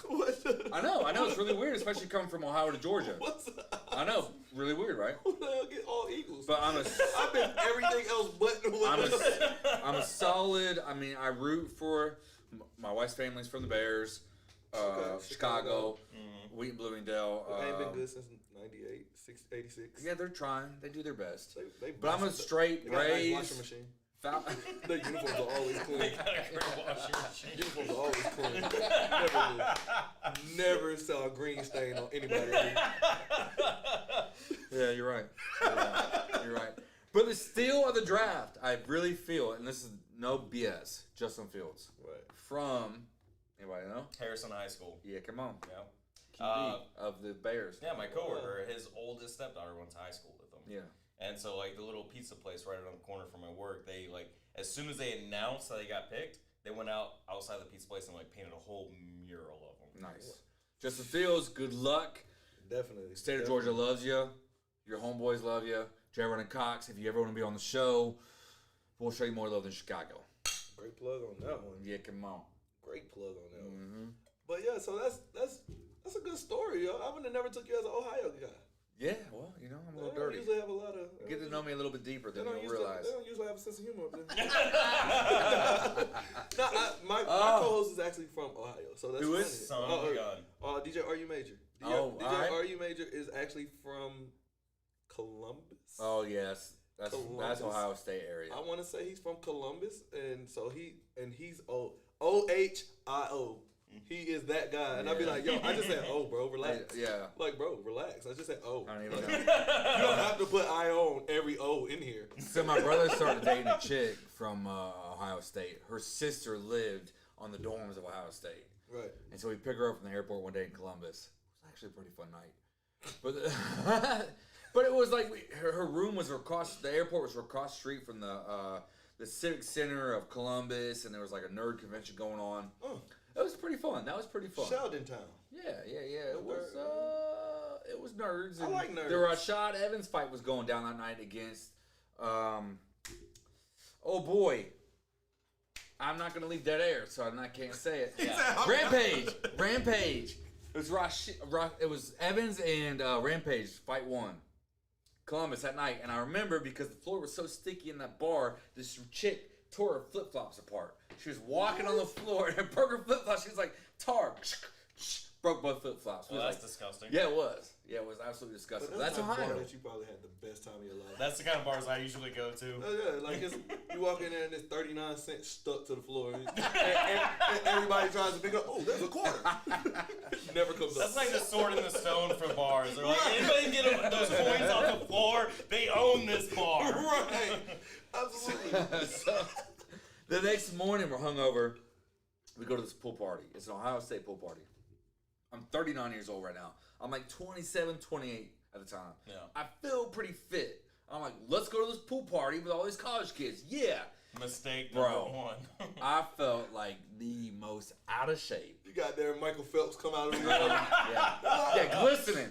What's the I know, it's really weird, especially coming from Ohio to Georgia. What's the odds? I know, really weird, right? Who the hell get all Eagles? But I've been everything else but I'm a solid. I mean, I root for my wife's family's from the Bears, Okay, Chicago, Wheaton, Bloomingdale. They ain't been good since 98, 86. Yeah, they're trying. They do their best. They But I'm a straight they got a nice Braves. washing machine. Fal- The uniforms are always clean. They got a great washing machine. Uniforms are always clean. Never saw a green stain on anybody. Yeah, you're right. You're right. But the steal of the draft, I really feel, and this is no BS, Justin Fields. Right. From, anybody know? Harrison High School. Yeah, come on. Yeah. QB of the Bears. Yeah, my coworker, his oldest stepdaughter went to high school with him. Yeah. And so, like, the little pizza place right around the corner from my work, they, like, as soon as they announced that they got picked, they went outside the pizza place and, like, painted a whole mural of them. Nice. Justin Fields, good luck. Definitely. State of Georgia loves you. Your homeboys love you. Jaron and Cox, if you ever want to be on the show, we'll show you more love than Chicago. Great plug on that one. Yeah, come on. Great plug on that one. Mm-hmm. But yeah, so that's a good story, yo. I would have never took you as an Ohio guy. Yeah, well, you know, I'm a They little don't dirty. usually have a lot of. You get to know me a little bit deeper than you'll usually, realize. They don't usually have a sense of humor up there. No, my Oh. co-host is actually from Ohio, so that's Who funny. is? Son of a gun. DJ Are You Major? Oh, DJ alright. Are You Major is actually from Columbus. Oh, yes. That's Columbus. Ohio State area. I want to say he's from Columbus, and so he's OHIO. He is that guy, and I'd be Yeah. like, yo, I just said, oh, bro, relax. Yeah. Like, bro, relax. I just said, oh. I don't even know. You don't have to put I on every O in here. So my brother started dating a chick from Ohio State. Her sister lived on the dorms of Ohio State. Right. And so we picked her up from the airport one day in Columbus. It was actually a pretty fun night. But but it was like her room was across, the airport was across the street from the Civic Center of Columbus, and there was like a nerd convention going on. Oh, It was pretty fun. That was pretty fun. Sheldon Town. Yeah. It was nerds. I and like nerds. The Rashad Evans fight was going down that night against, oh boy, I'm not gonna leave dead air, so I can't say it. Rampage. It was it was Evans and Rampage fight one. Columbus that night, and I remember because the floor was so sticky in that bar, this chick tore her flip flops apart. She was walking on the floor and broke her flip flops. She was like, tar, broke both flip flops. Well, that's disgusting. Yeah, it was. Yeah, it was absolutely disgusting. But That's the type of bar Ohio. that you probably had the best time of your life. That's the kind of bars I usually go to. Yeah, like you walk in there and it's 39 cents stuck to the floor, and everybody tries to pick up. Oh, there's a quarter. Never comes up. That's like the sword in the stone for bars. They're like, anybody can get those coins off the floor, they own this bar. Right. Absolutely. So, the next morning, we're hungover. We go to this pool party. It's an Ohio State pool party. I'm 39 years old right now. I'm like 27, 28 at the time. Yeah. I feel pretty fit. I'm like, let's go to this pool party with all these college kids. Yeah. Mistake Bro. number one. I felt like the most out of shape. You got there, Michael Phelps come out of the room. Yeah, glistening.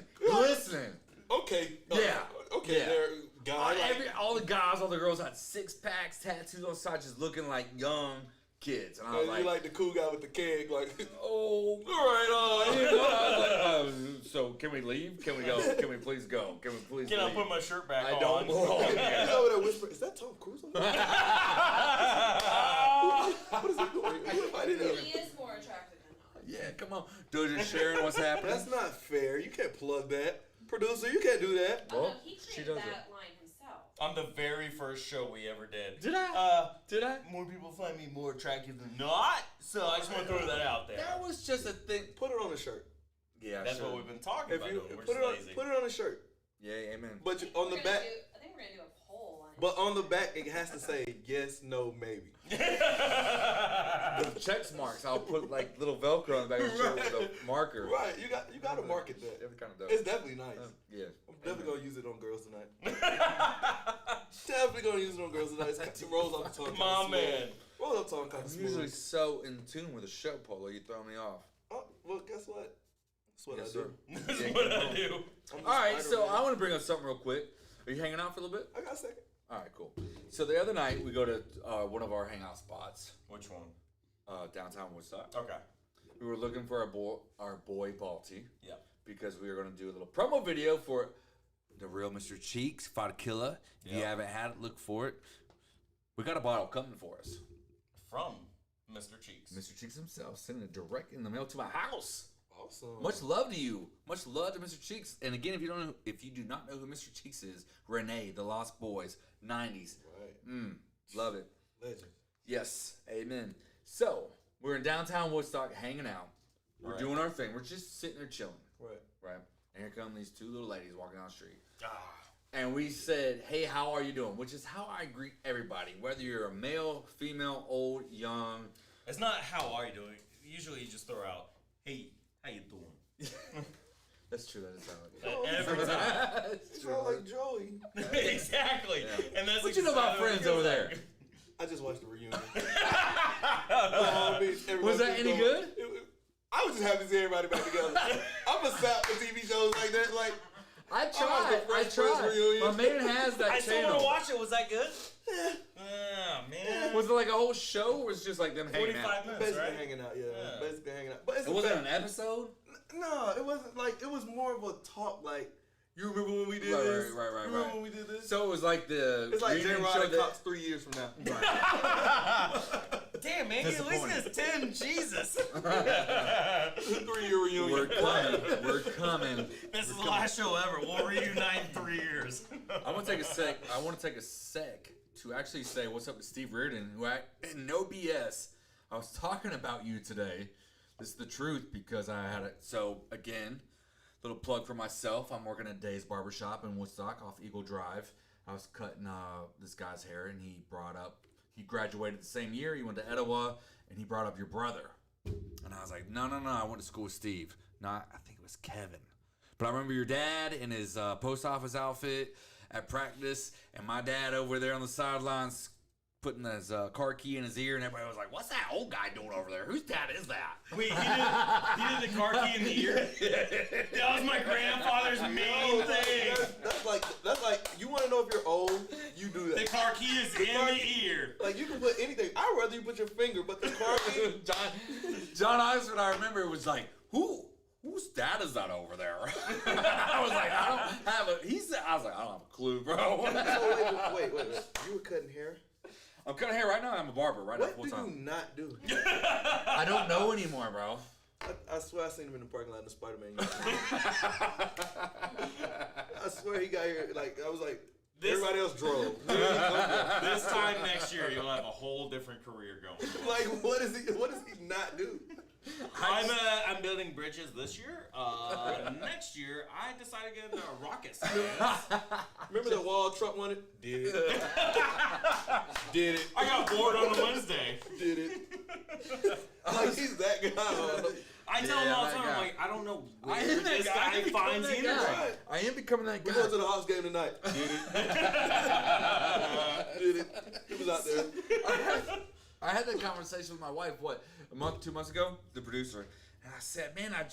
Okay. Yeah. Okay, Yeah. there, guy. All the guys, all the girls had 6-packs, tattoos on the side, just looking like young kids. And I was you like the cool guy with the keg, like, oh, all right, I was like, so can we leave? Can we go? Can we please go? Can we please Can leave? I put my shirt back on? I don't belong He's here. over there whispering, is that Tom Cruise? What is he doing? Who invited him? He is more attractive than not. Yeah, come on. Doja sharing what's happening. That's not fair. You can't plug that. Producer, you can't do that. Oh, Well, no, he she created does that line himself. On the very first show we ever did. Did I? Did I? More people find me more attractive than not, so I just want to throw that out there. That was just a thing. Put it on a shirt. Yeah, That's sure. what we've been talking If about. you doing. We're put just it lazy. on a shirt. Yeah, amen. But you, on the back, I think we're gonna do a poll on it. but on the back it has to say yes, no, maybe. The check marks, I'll put like little Velcro on the back of the shirt with a marker. Right, you got to market that. Every kind of dope. It's definitely nice. Yeah. I'm definitely gonna use it on girls tonight. Definitely gonna use it on girls tonight. It rolls off the tongue. My man. Rolls off the tongue kind I'm of usually smooth. so in tune with the show, Polo. You throw me off. Oh, well, guess what? That's what Yes, I sir. do. That's Yeah, what come I on. do. I'm the All right, so Spider-Man. I want to bring up something real quick. Are you hanging out for a little bit? I got a second. All right, cool. So the other night we go to one of our hangout spots, Which one? downtown Woodstock. Okay. We were looking for our boy Balti. Yep. Because we were going to do a little promo video for the real Mr. Cheeks Vodka. If you Yep. haven't had it, look for it. We got a bottle coming for us. From Mr. Cheeks. Mr. Cheeks himself sending it direct in the mail to my house. Awesome. Much love to you. Much love to Mr. Cheeks. And again, if you do not know who Mr. Cheeks is, Renee, the Lost Boys, 90s. Right. Love it. Legend. Yes. Amen. So, we're in downtown Woodstock hanging out. We're Right. doing our thing. We're just sitting there chilling. Right. Right? And here come these two little ladies walking down the street. Ah. And we said, hey, how are you doing? Which is how I greet everybody. Whether you're a male, female, old, young. It's not how are you doing. Usually you just throw out, hey, how you doing? That's true. That is how it Every time. It's You true. sound like Joey. Exactly. Yeah. And that's What you know about exactly friends what over it there? feels I just watched the reunion. like. Long Beach, everybody Was that kept any going. good? I was just happy to see everybody back together. I'm a sap for TV shows like that. Like, I watched tried. the I Fresh Prince tried. reunion. My man has that I still want channel. to watch it. Was that good? Ah, man. Was it like a whole show or was it just like them hanging 45 out? minutes, basically right? hanging out, yeah. Yeah. Basically hanging out. But it's It wasn't an episode? No, it wasn't like, it was more of a talk like, you remember when we did Right, this? right, You remember right. when we did this? So it was like the It's like J. reunion show Ryder that- Cox 3 years from now. Damn, man, he at least has 10. Jesus. 3-year reunion. We're coming. We're coming. This is the last show ever. We'll reunite in 3 years. I want to take a sec to actually say what's up to Steve Reardon, who no BS. I was talking about you today. This is the truth because I had it. So again, little plug for myself. I'm working at Days Barbershop in Woodstock off Eagle Drive. I was cutting this guy's hair, and he graduated the same year. He went to Etowah, and he brought up your brother. And I was like, no, I went to school with Steve. I think it was Kevin. But I remember your dad in his post office outfit at practice, and my dad over there on the sidelines putting his car key in his ear, and everybody was like, what's that old guy doing over there? Whose dad is that? Wait, he did the car key in the ear? That was my grandfather's main thing. That's like, you want to know if you're old, you do that. The car key is in the ear. Like, you can put anything. I'd rather you put your finger, but the car key. John Oxford, I remember, it was like, whose dad is that over there? I was like, I don't have a, I was like, I don't have a clue, bro. So wait. You were cutting hair? I'm cutting hair right now. I'm a barber right now What full do time. you not do? I don't know anymore, bro. I swear I seen him in the parking lot in the Spider-Man. I swear he got here. Like I was like, everybody else drove. Where did he come from? This time next year, you'll have a whole different career going. Like, what does he not do? I'm building bridges this year. Next year, I decided to get into rocket science. Remember the wall Trump wanted? Did it. Did it. I got bored on a Wednesday. Did it. Like, he's that guy. I tell him all the time, like, I don't know where this guy finds the energy. I am becoming that guy. We're going to the Hawks game tonight. Did it. Did it. He was out there. I had that conversation with my wife, a month, 2 months ago, the producer. And I said, man, I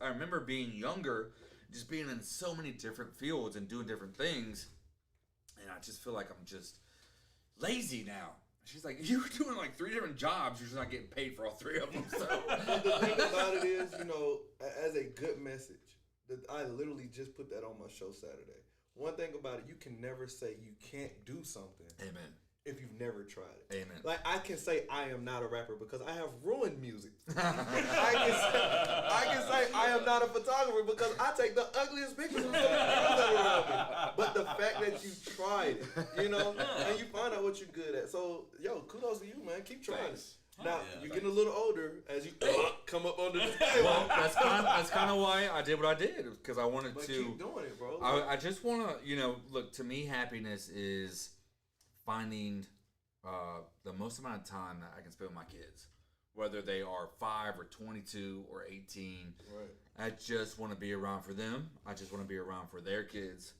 remember being younger, just being in so many different fields and doing different things. And I just feel like I'm just lazy now. She's like, you were doing like 3 different jobs. You're just not getting paid for all 3 of them. So. The thing about it is, as a good message, that I literally just put that on my show Saturday. One thing about it, you can never say you can't do something. Amen. If you've never tried it. Amen. Like, I can say I am not a rapper because I have ruined music. I can say I am not a photographer because I take the ugliest pictures of stuff around me. But the fact that you tried it, and you find out what you're good at. So, kudos to you, man. Keep trying it. Now, you're getting a little older as you come up under the table. Well, that's kind of why I did what I did, because I wanted to. Keep doing it, bro. I just want to, look, to me, happiness is finding the most amount of time that I can spend with my kids, whether they are 5 or 22 or 18. Right. I just want to be around for them. I just want to be around for their kids.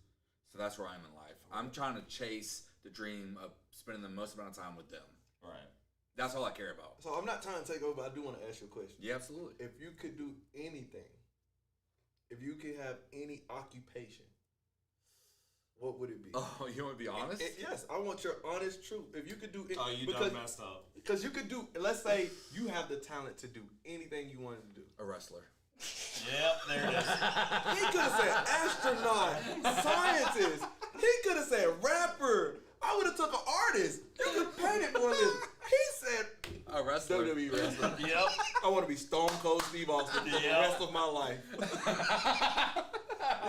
So that's where I am in life. I'm trying to chase the dream of spending the most amount of time with them. Right. That's all I care about. So I'm not trying to take over, but I do want to ask you a question. Yeah, absolutely. If you could do anything, if you could have any occupation, what would it be? Oh, you want to be honest? Yes, I want your honest truth. If you could do it, You done messed up. Because you could do, let's say you have the talent to do anything you wanted to do. A wrestler. Yep, there it is. He could have said astronaut, scientist. He could have said rapper. I would have took an artist. You could paint it for this. He said A wrestler. WWE wrestler. Yep. I want to be Stone Cold Steve Austin for the rest of my life.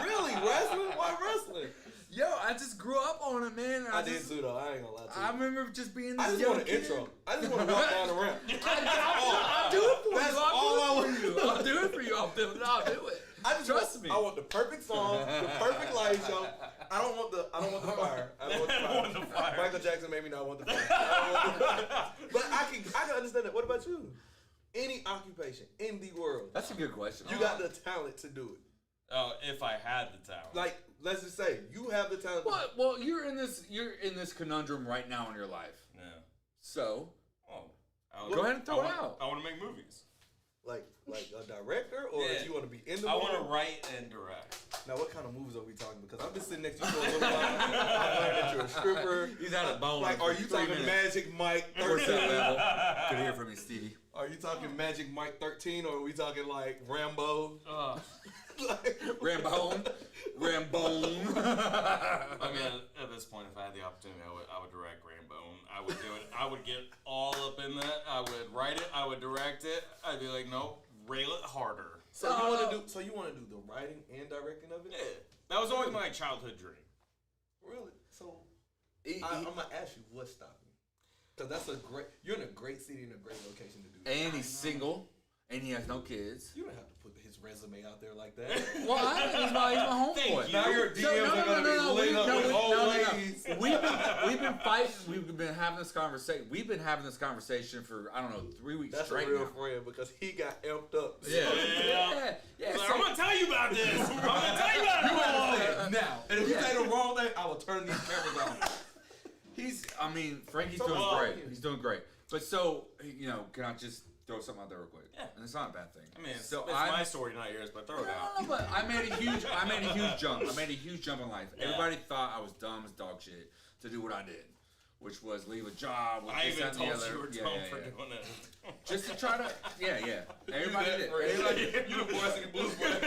Really, wrestling? Why wrestling? Yo, I just grew up on it, man. I did too, though. I ain't gonna lie to you. I remember just being this I just young want an kid. intro. I just want to walk down the ramp. I'll do it for That's you. all I I'll want. do it for you. I'll do it for you. I'll do it. Trust me. I want the perfect song, the perfect light show. I don't want the fire. I don't want the fire. Michael Jackson made me not want the fire. But I can understand that. What about you? Any occupation in the world. That's a good question. You got the talent to do it. Oh, if I had the talent. Like, let's just say you have the talent. Well, you're in this conundrum right now in your life. Yeah. So, Go ahead and throw it out. I want to make movies. Like a director, or Yeah. you want to be in the I movie? want to write and direct. Now, what kind of movies are we talking? Because I've been sitting next to you for a little while. I learned that you're a stripper. He's had a bone. Like, are you talking Magic Mike 13? Good to hear from you, Stevie. Are you talking Magic Mike 13, or are we talking like Rambo? Like, Rambone. I mean, at this point, if I had the opportunity, I would direct Rambone. I would do it. I would get all up in that. I would write it. I would direct it. I'd be like, nope, rail it harder. So you want to do the writing and directing of it? Yeah, that was always my childhood dream. Really? So I'm gonna ask you, what's stopping you? Because you're in a great city and a great location to do that. And he's single, and he has no kids. You don't have to put his resume out there like that. Well, he's my homeboy. Thank you. Now your DMs are gonna be lit up with old ladies. We've been fighting. We've been having this conversation. We've been having this conversation for 3 weeks That's straight a real now. friend because he got amped up. Yeah. Like, I'm gonna tell you about this. I'm gonna tell you about it. Now, and if you say the wrong thing, I will turn these cameras off. Frankie's So, doing great. He's doing great. But can I just throw something out there real quick? Yeah. And it's not a bad thing. I mean, it's my story, not yours, but throw it out. No, but I made a huge jump. I made a huge jump in life. Yeah. Everybody thought I was dumb as dog shit to do what I did, which was leave a job. With I this, even that, told and the other. you were dumb for doing it. Just to try to, Everybody did. You the boy singing blues for it.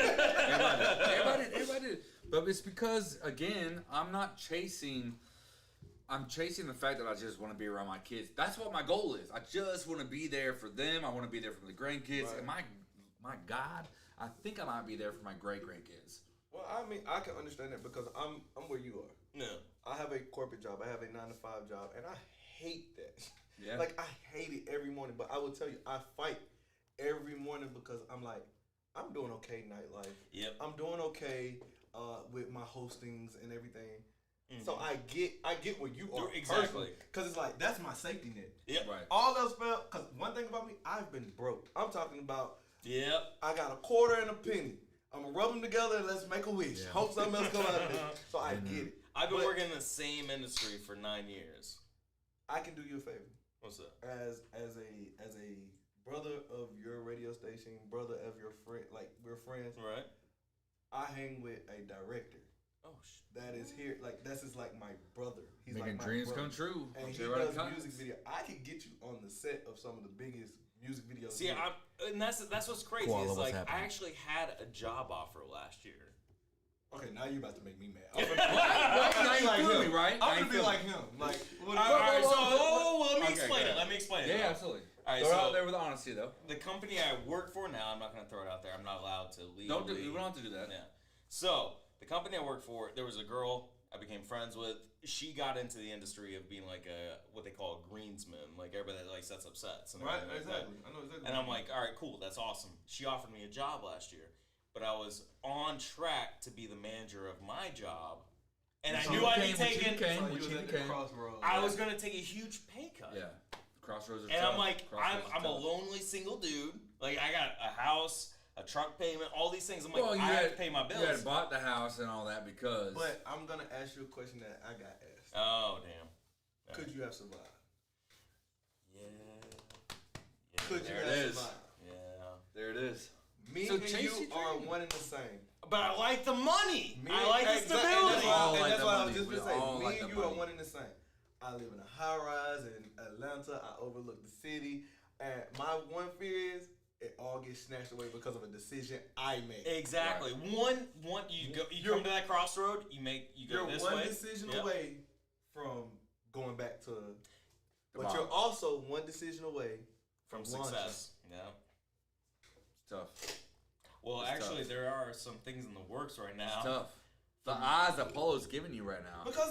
Everybody did. But it's because, again, I'm chasing the fact that I just want to be around my kids. That's what my goal is. I just want to be there for them. I want to be there for the grandkids. Right. And my my God, I think I might be there for my great grandkids. Well, I mean, I can understand that because I'm where you are. No. I have a corporate job. I have a 9-to-5 job, and I hate that. Yeah. Like, I hate it every morning. But I will tell you, I fight every morning because I'm like, I'm doing okay nightlife. Yep. I'm doing okay with my hostings and everything. Mm-hmm. So I get where you are. Exactly. Because it's like, that's my safety net. Yep. Right. All else failed. Because one thing about me, I've been broke. I'm talking about, Yep. I got a quarter and a penny. I'm going to rub them together and let's make a wish. Yeah. Hope something else come out of it. So I get it. I've been working in the same industry for 9 years. I can do you a favor. What's that? As a brother of your radio station, brother of your friend, like we're friends. Right. I hang with a director. Oh, that is here, like that's just like my brother. He's Making like my dreams brother. come true. And he does music video. I could get you on the set of some of the biggest music videos. See, and that's what's crazy. Koala, is like what's I actually had a job offer last year. Okay, now you're about to make me mad. Now you feel me, right? I'm gonna be like him. Like, All right, so let me explain it. Go Let me explain it. Yeah, though. absolutely. All right, Throw it so out there with honesty, though. the company I work for now, I'm not going to throw it out there. I'm not allowed to legally. We don't have to do that. Yeah. So the company I work for, there was a girl I became friends with. She got into the industry of being like what they call a greensman, like everybody that like sets up sets. And right, like exactly. That. I know exactly. And I'm like, all right, cool, that's awesome. She offered me a job last year, but I was on track to be the manager of my job, and I knew I'd be taking. I was going to take a huge pay cut. Yeah. Crossroads are And tough. I'm like, I'm a lonely single dude. Like, I got a house, a truck payment, all these things. I'm like, I have to pay my bills. You had bought the house and all that because. But I'm gonna ask you a question that I got asked. Oh, damn. Could you have survived? Yeah. Could you There have it is. survived? Yeah. There it is. Me So and chase you your are dream. one and the same. But I like the money. Me I like the exactly, stability. And that's why I was just We gonna say, all me like and the you are money. one and the same. I live in a high rise in Atlanta. I overlook the city, and my one fear is it all gets snatched away because of a decision I made. Exactly. Right. One. You come to that crossroad. You go this way. You're one decision away from going back to, but bomb. you're also one decision away from launching. success. Yeah. It's tough. Well, It's actually, tough. there are some things in the works right now. It's tough. The eyes that Polo's giving you right now. Because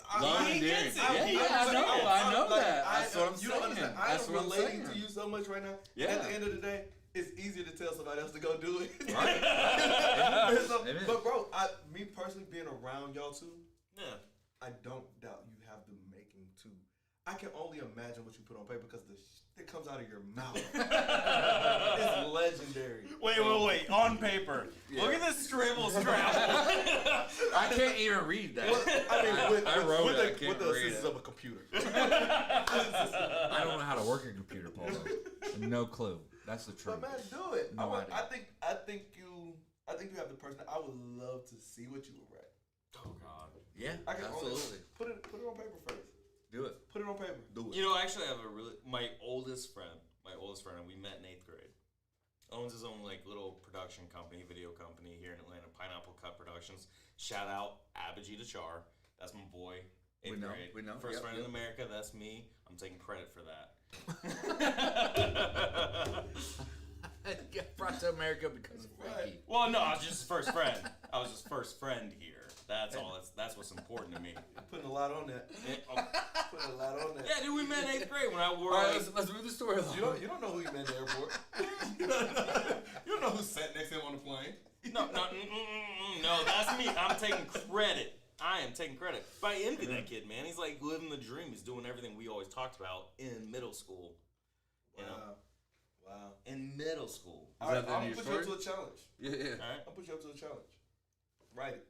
I'm Love he and gets daring. it. I know that. That's what I'm you don't saying. understand. That's I'm what I'm relating saying. to you so much right now. Yeah. And at the end of the day, it's easier to tell somebody else to go do it. Right. So, Amen. but bro, me personally being around y'all two, Yeah. I don't doubt you have the making too. I can only imagine what you put on paper because the shit that comes out of your mouth is legendary. Wait. On paper. Yeah. Look at this scribble scrabble. I can't even read that. Well, I mean, I wrote it. I with can't the read assistance it. of a computer. I don't know how to work a computer, Polo. No clue. That's the truth. But man, do it. No idea. I think you have the person. I would love to see what you would write. Oh God. Yeah, I can only absolutely. put it on paper first. Do it. Put it on paper. Do it. You know, actually, I have my oldest friend, and we met in 8th grade. Owns his own like little production company, video company here in Atlanta, Pineapple Cut Productions. Shout out Abhijit Achar. That's my boy. 8th grade. We know. First Yep, friend yep. in America. That's me. I'm taking credit for that. Get brought to America because of Frankie. Well, no, I was just his first friend. I was his first friend here. That's all. That's what's important to me. Putting a lot on that. Putting a lot on that. Yeah, dude, we met in 8th grade when I wore. All right, like, let's move the story along. You don't know who you met in the airport. You don't know who sat next to him on the plane. No, that's me. I'm taking credit. I am taking credit. But I envy that kid, man. He's like living the dream. He's doing everything we always talked about in middle school. You know? Wow. In middle school. All right, that the I'm end of gonna put your you up to a challenge. Yeah. All right. I'll put you up to a challenge. Write it.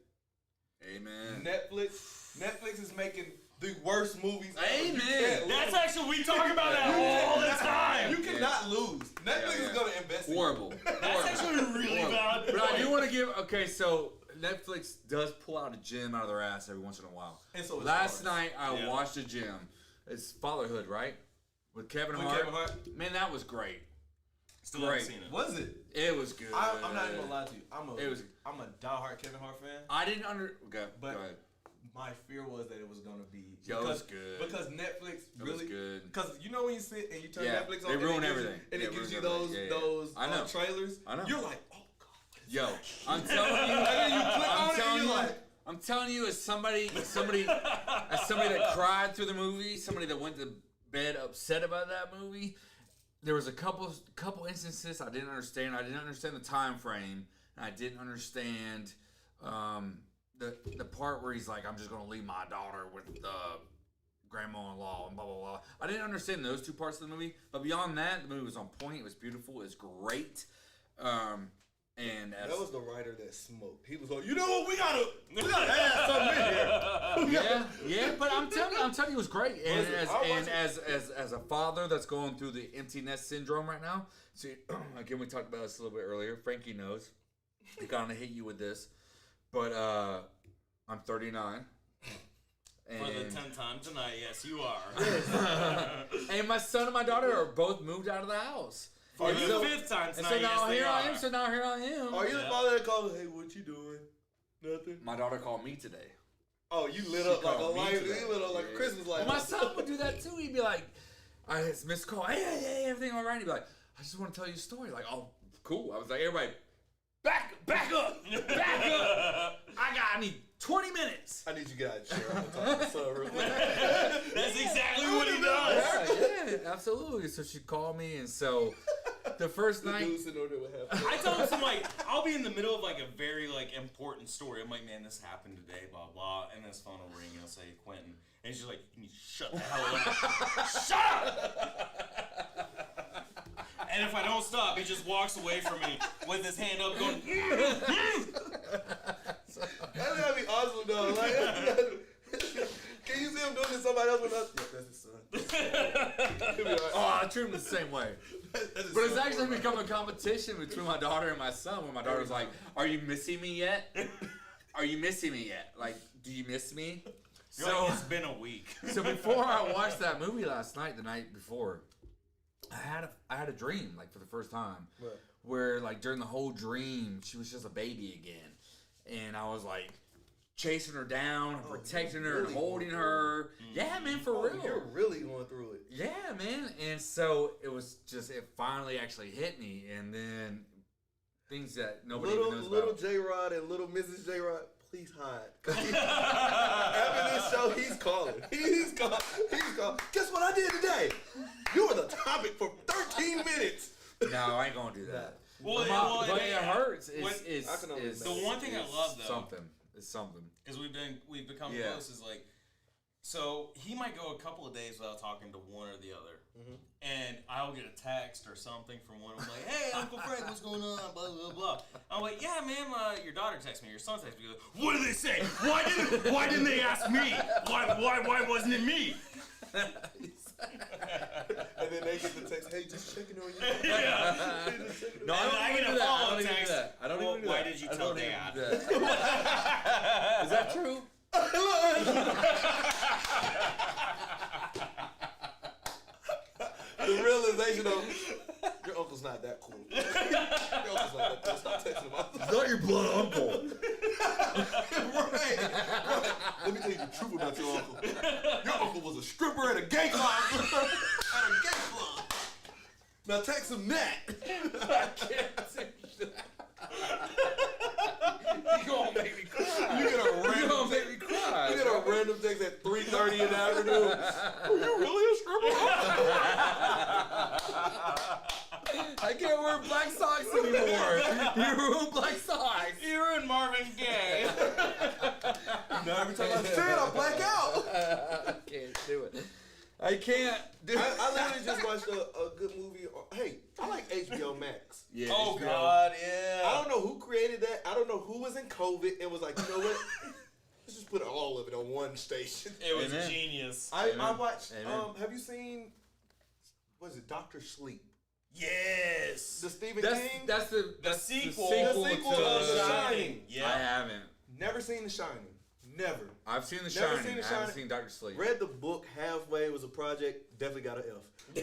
Amen. Netflix is making the worst movies ever. Amen. You can't That's lose. actually, we talk about that all the time. You cannot lose. Netflix is gonna invest in you. Horrible. That's actually really valid. But I do want to give. Okay, so Netflix does pull out a gem out of their ass every once in a while. And so it's Last ours. night I Yeah. watched a gem. It's Fatherhood, right? With Kevin With Hart. Kevin Hart. Man, that was great. Still haven't Great. seen it. Was it? It was good. I'm not even gonna lie to you. I'm It was- a diehard Kevin Hart fan. I didn't Go But- ahead. my fear was that it was gonna be Yo, it was good. because Netflix It really was good. because you know when you sit and you turn Yeah, Netflix on, they and ruin it gives you- everything. and Yeah, it gives you ruin those everything. Yeah, yeah. those I know. trailers. I know. You're like, oh god. Yo, I'm telling you, And then you click on I'm it and telling you're you, like, I'm telling you, as somebody that cried through the movie, somebody that went to bed upset about that movie. There was a couple instances I didn't understand. I didn't understand the time frame, and I didn't understand the part where he's like, "I'm just gonna leave my daughter with the grandma-in-law," and blah blah blah. I didn't understand those two parts of the movie, but beyond that, the movie was on point. It was beautiful. It was great. And that was the writer that smoked. He was like, you know what, we gotta add something in here. yeah, but I'm telling you, it was great. And Listen, as a father that's going through the empty nest syndrome right now. See, again, we talked about this a little bit earlier. Frankie knows. He kind of hit you with this, but I'm 39. And For the 10th time tonight, yes, you are. and my son and my daughter are both moved out of the house. For And the so- 5th time And tonight, so now yes, they here I are. am. So now here I am. Are you the Yeah. father that called, hey, what you doing? Nothing. My daughter called me today. Oh, you lit She up like a called me light. today. You lit up like a Yeah. Christmas light. Well, my son would do that too. He'd be like, his missed call. Hey, everything all right? He'd be like, I just want to tell you a story. Like, oh, cool. I was like, everybody, back up, back up. I need 20 minutes. I need you guys to share. I'm gonna talk to my son real quick. That's exactly what he does. Yeah, absolutely. So she called me, and so the first The night, dude sitting over there with half. I tell him some like I'll be in the middle of like a very like important story. I'm like, man, this happened today, blah blah, and this phone will ring and I'll say Quentin, and he's just like, you need to shut the hell up, shut up. And if I don't stop, he just walks away from me with his hand up, going. That's gotta be awesome, though. Like, can you see him doing this to somebody else with us? Yeah, that's his son. He'll be like, oh, I treat him the same way. that's his But it's son. actually become a competition between my daughter and my son. Where my daughter's like, "Are you missing me yet? Are you missing me yet? Like, do you miss me?" You're like, it's been a week. So before I watched that movie last night, the night before, I had a dream, like for the first time, What? where like during the whole dream she was just a baby again, and I was like chasing her down, and protecting her, and really holding going her. Yeah, man, for Oh, real. you're really going through it. Yeah, man. And so it finally actually hit me, and then things that nobody even knows Little about. J-Rod and little Mrs. J-Rod, please hide. 'Cause after this show, he's calling. He's calling. Guess what I did today? You were the topic for 13 minutes. No, I ain't gonna do that. Well, But it hurts. It's I can only it's- imagine. The one thing I it's love, though- something. It's something. Because we've become Yeah. close is like, so he might go a couple of days without talking to one or the other, and I'll get a text or something from one of them like, hey, Uncle Fred, what's going on, blah blah blah. I'm like, yeah, man, your daughter texted me, your son texted me. Like, what did they say? Why didn't they ask me? Why wasn't it me? And then they get the text, hey, just checking on you. Yeah. No, And I even get a do that. I follow-up don't even do text. that. I don't Well, even do why that. did you I tell don't even Dad? do that. Is that true? The realization of your uncle's not that cool. Your uncle's not that cool. Stop texting him. It's not your blood uncle. right. Let me tell you the truth about your uncle. Your uncle was a stripper at a gay club. At a gay club. Now text him that. I can't take that. You gonna make me cry. You get a You random gonna make me cry. You get a random text at 3:30 in the afternoon. Are you really a stripper? I can't wear black socks anymore. You ruined black socks. You and Marvin Gaye. Now every time I say it, I black out. I can't do it. I can't do it. I literally just watched a good movie. Hey, I like HBO Max. Yeah, Oh HBO. God, yeah. I don't know who created that. I don't know who was in COVID and was like, you know what? Let's just put all of it on one station. It was Amen. genius. I Amen. watched. Amen. Have you seen? What is it? Doctor Sleep. Yes. The Stephen That's King. that's the sequel. The sequel to of The Shining. Shining. Yeah. I haven't. Never seen The Shining. Never. I've seen The Never Shining. seen The I haven't Shining. seen Doctor Sleep. Read the book halfway. It was a project. Definitely got an F.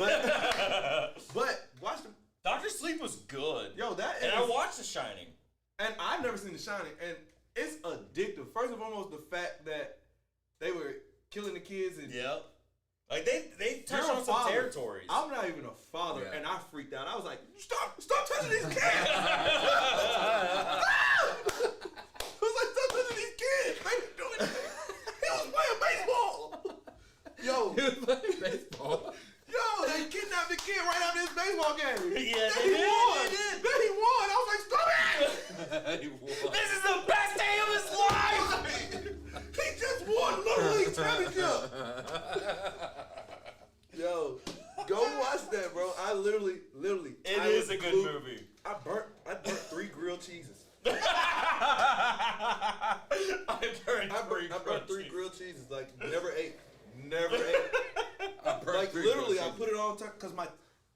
But watch the. Dr. Sleep was good. Yo, that is. And I watched The Shining. And I've never seen The Shining, and it's addictive. First and foremost, the fact that they were killing the kids and Yep. Like they touched You're a on some father. territories. I'm not even a father, Yeah. and I freaked out. I was like, stop touching these kids! I was like, stop touching these kids! They were doing it. He was playing baseball. Yo, Baseball. they kidnapped the kid right after this baseball game. Yeah, Then they he did, won. they did. Then he won. I was like, stop it! This is the best day of his life. He just won Little League championship. Yo, go watch that, bro. I literally. It I is was a good glued. movie. I burnt 3 grilled cheeses. I burned I burnt 3 grilled cheeses. Like never ate. Like literally, I put it on top because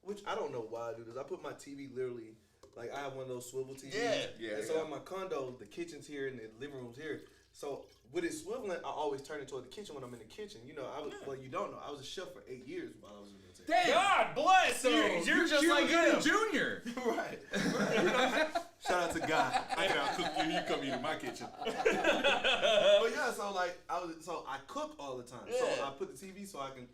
which I don't know why I do this. I put my TV literally, like I have one of those swivel TVs. Yeah. And so in my condo, the kitchen's here and the living room's here. So with it swiveling, I always turn it toward the kitchen when I'm in the kitchen. You know, well, you don't know. I was a chef for 8 years while I was in the military. Damn. God bless you. You're just like him. Junior. Right. Shout out to God. I can cook you. You come into my kitchen. But yeah, so like I cook all the time. So Yeah. I put the TV so I can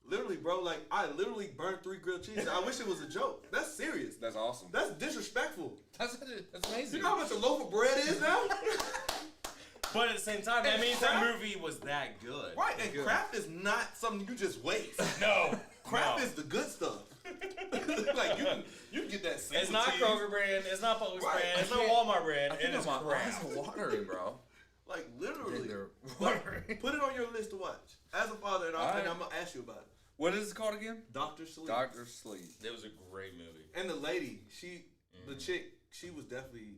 literally, bro. Like I literally burnt 3 grilled cheeses. I wish it was a joke. That's serious. That's awesome. That's disrespectful. That's amazing. You know how much a loaf of bread is now? But at the same time, that And means crap- that movie was that good. Right. And craft is not something you just waste. No. Craft No. is the good stuff. Like you can get that. It's single not cheese. Kroger brand. It's not Publix Right. brand. It's I not can't- Walmart brand. I It think is my eyes crap. are watering, bro. Like literally. They're Like, watering. put it on your list to watch. As a father, and Alright. I'm gonna ask you about it. What is it called again? Dr. Sleep. Dr. Sleep. It was a great movie. And the lady, the chick, she was definitely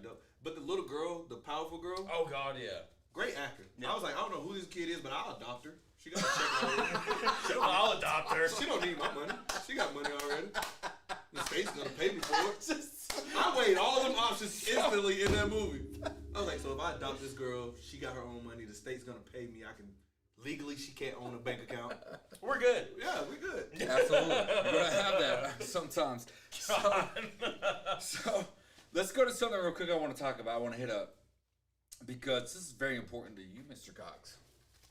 dope. But the little girl, the powerful girl, Oh God, yeah. great actor. Yeah. I was like, I don't know who this kid is, but I'll adopt her. She got a check already. I'll adopt her. She don't need my money. She got money already. The state's gonna pay me for it. I weighed all them options instantly in that movie. I was like, so if I adopt this girl, she got her own money. The state's gonna pay me. I can legally, she can't own a bank account. We're good. Yeah, we good. Absolutely. You're gonna have that sometimes. So let's go to something real quick I want to talk about. I want to hit up because this is very important to you, Mr. Cox.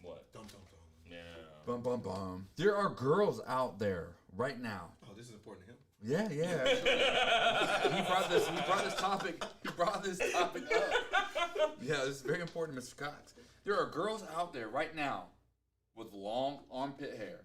What? Dum, dum, dum. Yeah. Bum bum bum. There are girls out there right now. Oh, this is important to him. Yeah. He brought this topic. He brought this topic up. Yeah, this is very important, Mr. Cox. There are girls out there right now with long armpit hair.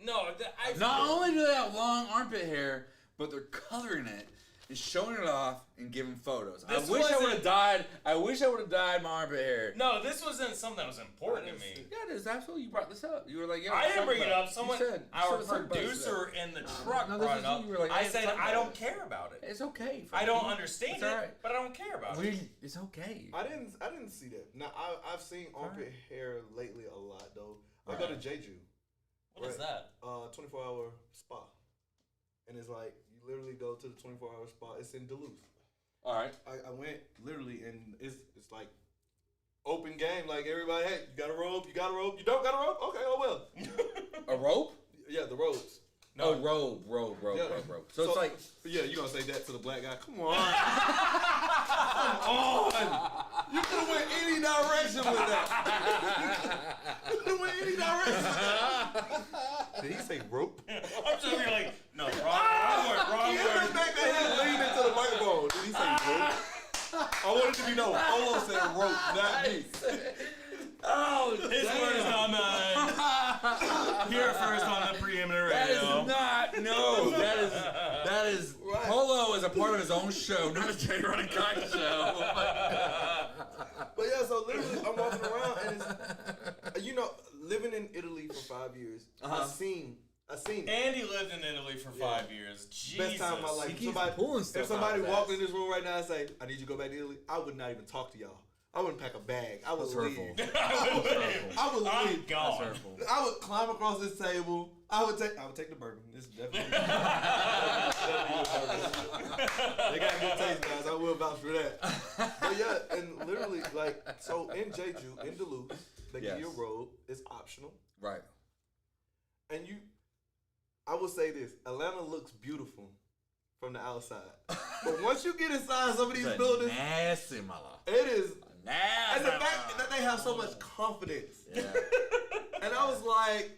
No, Not only do they have long armpit hair, but they're coloring it and showing it off and giving photos. This I wish I would wasn't- have dyed. I wish I would have dyed my armpit hair. No, this wasn't something that was important to me. Yeah, it is. Absolutely. You brought this up. You were like, yeah. I let's didn't talk bring it about up. Someone, You said- you our said something about producer in the truck No, this brought is it up. you. You were like, I let's said talk I about don't it. care about it. It's okay. I don't understand It's it, all right. but I don't care about it. It's okay. I didn't see that. Now I've seen armpit hair lately a lot though. I go to Jeju. What is that? 24-hour spa, and it's like you literally go to the 24-hour spa. It's in Duluth. All right. I went literally, and it's like open game. Like everybody, hey, you got a rope? You got a rope? You don't got a rope? Okay, oh well. A rope? Yeah, the ropes. No, robe. So it's like, yeah, you gonna say that to the black guy? Come on, come on. You could have went any direction with that. You could have went any direction. Did he say rope? I'm just gonna be like, no, wrong He word. was back there, he leaned into the microphone. Did he say rope? I wanted to be known. Polo said rope, not me. oh, His words, not mine. Here first on the Preeminent that is Radio. not, no, that is, Right. Polo is a part of his own show, not a Jay Running Cox show. But yeah, so literally, I'm walking around, and it's, you know, living in Italy for 5 years, I've seen it. Andy lived in Italy for 5 years. Jesus. Best time of my life. He keeps pulling stuff If somebody out of walked that. in this room right now and say, I need you to go back to Italy, I would not even talk to y'all. I wouldn't pack a bag. I would That's leave. hurtful. I would I'm leave. gone. That's hurtful. I would climb across this table. I would take the burger. This is definitely. They got good taste, guys. I will vouch for that. But yeah, and literally, like, so in Jeju, in Duluth, they give you a robe. It's optional. Right. And I will say this: Atlanta looks beautiful from the outside, but once you get inside some of these buildings, Nasty mother. it is. Nasty And the fact that they have have so much confidence. Yeah. And I was like,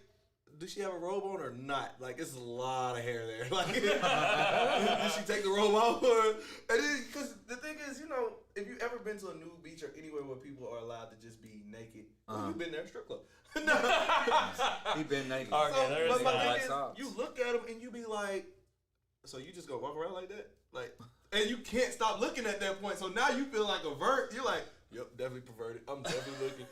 does she have a robe on or not? Like, it's a lot of hair there. Like, did she take the robe off? And then, because the thing is, you know, if you've ever been to a nude beach or anywhere where people are allowed to just be naked, you've been there, strip club. He been naked. Okay, there is but my that. thing is, you look at him and you be like, so you just gonna walk around like that? Like, and you can't stop looking at that point. So now you feel like a vert. You're like, yep, definitely perverted. I'm definitely looking.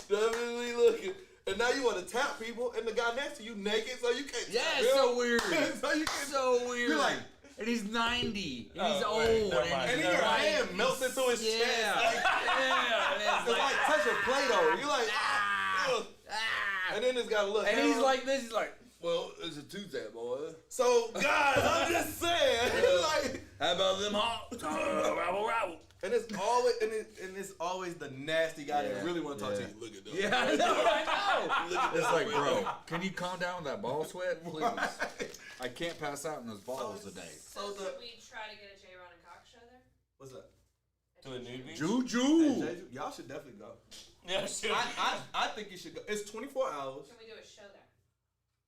Definitely looking. And now you want to tap people, and the guy next to you naked, so you can't. Yeah, tap it's him. so weird. So you can't. So weird. You're like, and he's 90. And he's Oh, old. wait, never mind. and then your hand melts into his chest. Like, Yeah. it's like touching Play-Doh. You're like, ugh. And then this guy look. And he's like this. He's like, well, it's a Tuesday, boy. So guys, I'm just saying. Like, how about them hot? Rabble, rabble. and it's always the nasty guy that really want to talk to you. Look at them. Yeah, I know. Look at It's them. like, bro, can you calm down with that ball sweat, please? I can't pass out in those balls today. So should we try to get a J. Ron and Cox show there? What's up? To a nude beach? Hey, Juju. Jeju, y'all should definitely go. Yeah, sure. I think you should go. It's 24 hours. Can we do a show there?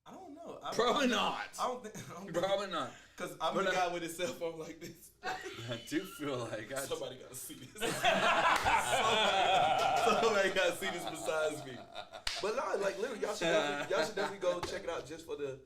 I don't know. Probably not. I don't think. Probably not. Because I'm But the guy with his cell phone like this. I do feel like Somebody got to see this. Somebody got to see this besides me. But no, like literally, y'all should definitely go check it out just for the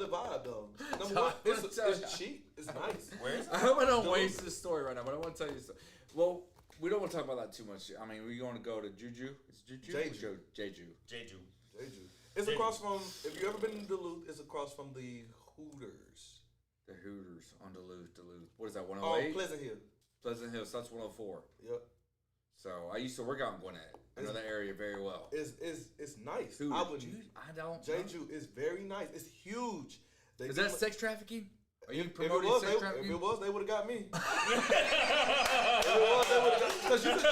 vibe though. Number one, it's cheap. It's nice. Where is it? I hope I don't waste this story right now, but I want to tell you something. Well, we don't want to talk about that too much. I mean, we're going to go to Juju. It's Juju? Jeju. Jeju. Jeju. Jeju. It's across from. If you ever been to Duluth, it's across from the Hooters. The Hooters on Duluth. What is that, Oh, 108? Pleasant Hill. Pleasant Hill, so that's 104. Yep. So I used to work out in Gwinnett. I know that area very well. It's nice. Hooters. I would. I don't. Jeju is very nice. It's huge. Is that sex trafficking? Are you If it promoting was, sex if trafficking? it was, they would have got me. If it was, they would have got. Because you could,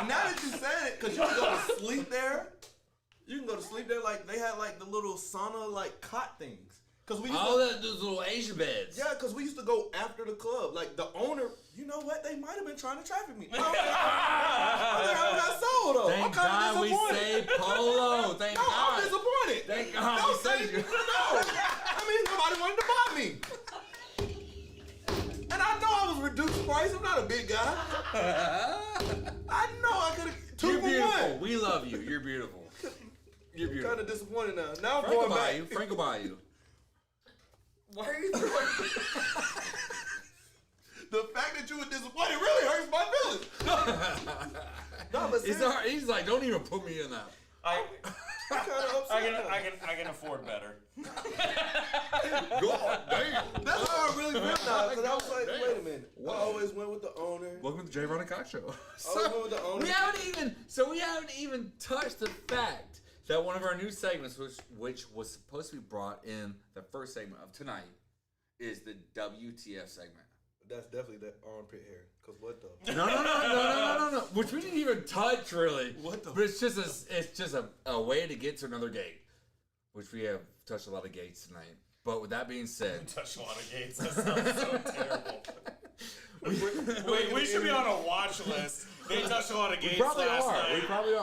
now that you said it, because you can go to sleep there. You can go to sleep there like they had like the little sauna like cot things. Cause we used Those little Asian beds. yeah, because we used to go after the club. Like the owner, you know what? They might have been trying to traffic me. I think I got sold though. Thank I'm kind God of we disappointed. say polo. Thank No, God. I'm disappointed. Thank God No, we saved you. No, I mean nobody wanted to buy me. And I know I was reduced price. I'm not a big guy. I know I could have 2 You're for beautiful. 1. We love you. You're beautiful. You're I'm beautiful. kind of disappointed now. Now I'm Frank will going buy back. you. Frank will buy you. Why are you doing The fact that you were disappointed really hurts my feelings. No, but seriously, He's like, don't even put me in that. I I'm kind of upset. I can afford better. God damn. That's how I really feel now. Because I was like, wait a minute. I always went with the owner. Welcome to J. Ron and Cox Show. I always went with the owner. We haven't even touched the fact that one of our new segments, which was supposed to be brought in the first segment of tonight, is the WTF segment. That's definitely that armpit hair. Because what the? No. Which we didn't even touch really. What the? But it's just a way to get to another gate, which we have touched a lot of gates tonight. But with that being said, Touch a lot of gates. That sounds so terrible. We should be on a watch list. They touched a lot of gates last night. We probably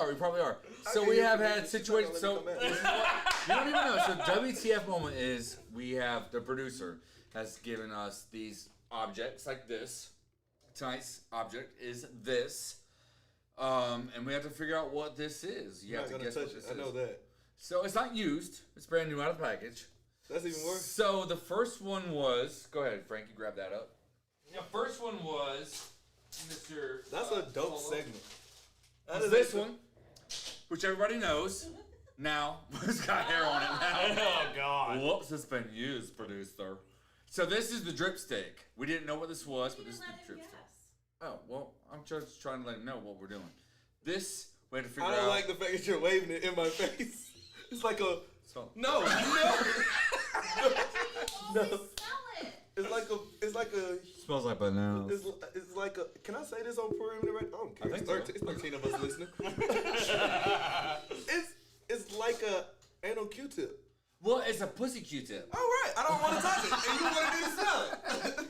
are. So we have had situations. So this is what, you don't even know. So WTF moment is we have the producer has given us these objects like this. Tonight's object is this, and we have to figure out what this is. You have to guess what this is. I know that. So it's not used. It's brand new out of the package. That's even worse. So the first one was. Go ahead, Frank. You grab that up. The first one was Mr. That's a dope segment. That Is is this one, which everybody knows. Now, it's got hair on it now. Oh God. Whoops, it's been used, producer. So this is the drip stick. We didn't know what this was, but this is the drip stick. Oh, well, I'm just trying to let him know what we're doing. This, we had to figure out. I don't like the fact that you're waving it in my face. It's like a... So, No. It's like a... smells like bananas. It's like a... Can I say this on Preeminent? I don't care. I think It's 13 of us listening. It's like a anal Q-tip. Well, it's a pussy Q-tip. All right, I don't want to touch it, and you want me to sell it.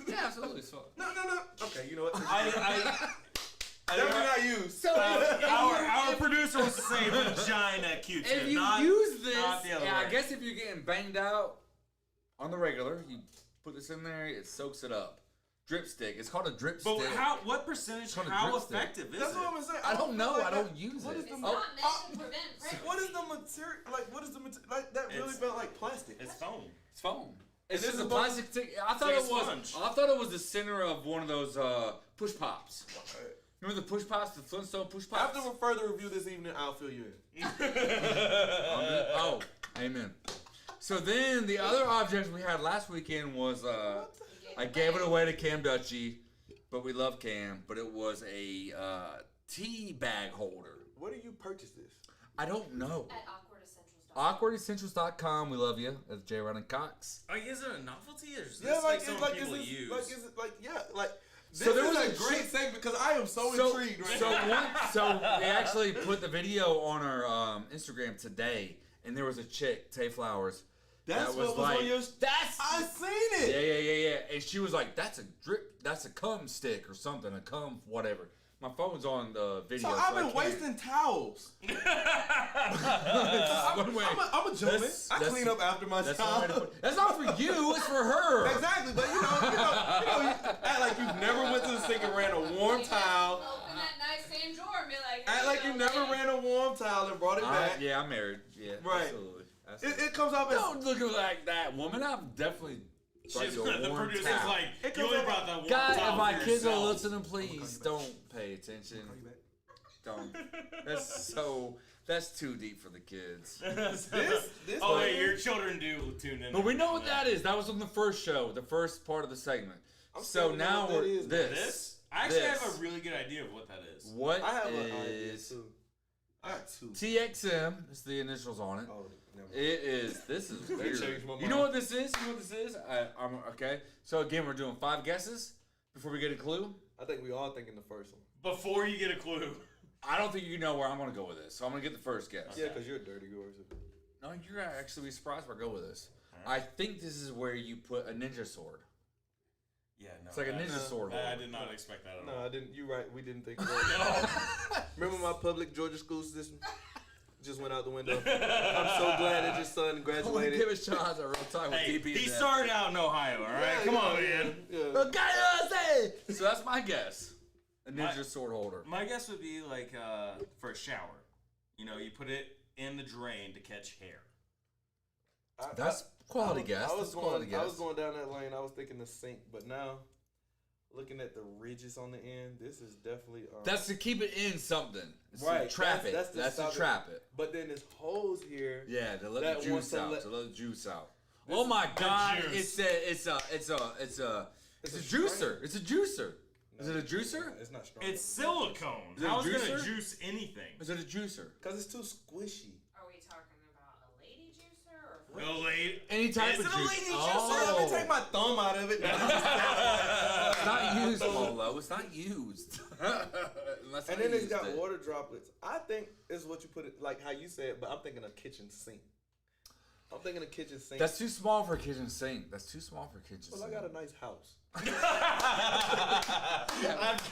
Yeah, absolutely. It's fun. No. Okay, you know what? Never not used. So Our producer wants to say vagina Q-tip. if you not, use this, not the other yeah, I way. guess if you're getting banged out on the regular, you put this in there, it soaks it up. Drip stick. It's called a drip But stick. what percentage? called a How drip stick. effective is That's it? what I'm saying. I don't know. feel I like don't that- use what it. is the It's oh, not meant to prevent pregnancy. What is the material? Like, what is the material? Like, that really It's- felt like plastic. It's foam. It's foam. It's this just a is what- plastic stick. I thought like it a was. sponge. I thought it was the center of one of those push pops. Remember the push pops, the Flintstone push pops? After a further review this evening, I'll fill you in. Oh, amen. So then the other object we had last weekend was I gave it away to Cam Dutchie, but we love Cam. But it was a tea bag holder. Where do you purchase this? I don't know. At AwkwardEssentials.com. We love you. That's J. Ryan Cox. Like, is it a novelty or is this Yeah, like something it's like people is use? it like is it like yeah like. This So there is was a a great chick- segment because I am so intrigued right so now. so we actually put the video on our Instagram today, and there was a chick, Tay Flowers. That's that what was like, on your. That's I seen yeah, it. yeah. And she was like, "That's a drip. That's a cum stick or something. A cum whatever." My phone's on the video. So I I've been can't. wasting towels. One way. I'm a gentleman. I That's- clean up after That's one way to myself. put it. That's not for you. It's for her. Exactly, but you act like you've never went to the sink and ran a warm towel. Open that nice same drawer and be like, Act like you never ran a warm towel and brought it back. Yeah, I'm married. Yeah, Right. Absolutely. It comes off as Don't look at me like that, woman. I've definitely. brought She's, you a the warm producer's towel. like, It you comes only up- brought that one God, towel if my for kids are yourself. listening, please don't pay attention. Don't. That's too deep for the kids. this. Oh wait, your children do tune in. But we know what that is. That was on the first show, the first part of the segment. I'm So still now wondering what we're that is. This? I actually This. have a really good idea of what that is. What I have an idea is too. I got two. TXM? It's the initials on it. Oh, never mind. It is. This is weird. changed my You mind. know what this is? You know what this is? I'm okay. So again, we're doing 5 guesses before we get a clue. I think we all thinking the first one. Before you get a clue. I don't think you know where I'm gonna go with this, so I'm gonna get the first guess. Yeah, because you're a dirty girl. No, you're gonna actually be surprised where I go with this. I think this is where you put a ninja sword. Yeah, no. It's like a ninja sword. I holder. did not expect that at No, all. I didn't. You right. We didn't think about it. Remember my public Georgia school system? Just went out the window. I'm so glad that your son I want to graduated. give a shot at real time with Hey, DP. he and started out in Ohio, all right? Come on, man. Yeah. Okay, so that's my guess. A ninja sword holder. My guess would be like for a shower. You know, you put it in the drain to catch hair. That's quality guess. I was That's quality going. I was guess. going down that lane. I was thinking the sink, but now looking at the ridges on the end, this is definitely. That's to keep it in something. It's Right, To trap that's- it. that's That's to to stop it. trap it. But then there's holes here. Yeah, to let That the wants juice to out. let- To let the juice out. Oh my God! juice. It's a juicer. It's a juicer. Is it a juicer? It's not strong. It's silicone. Is it a How's it gonna juicer? juice anything? Is it a juicer? because it's too squishy. Are we talking about a lady juicer or? No, late. Any type Is of it a juice. lady Oh. Let me take my thumb out of it. It's not used, Polo. It's not used. Unless And I then it's used got it. water droplets. I think is what you put it like how you say it, but I'm thinking a kitchen sink. I'm thinking a kitchen sink. That's too small for a kitchen sink. That's too small for a kitchen well, I sink. got a nice house. I've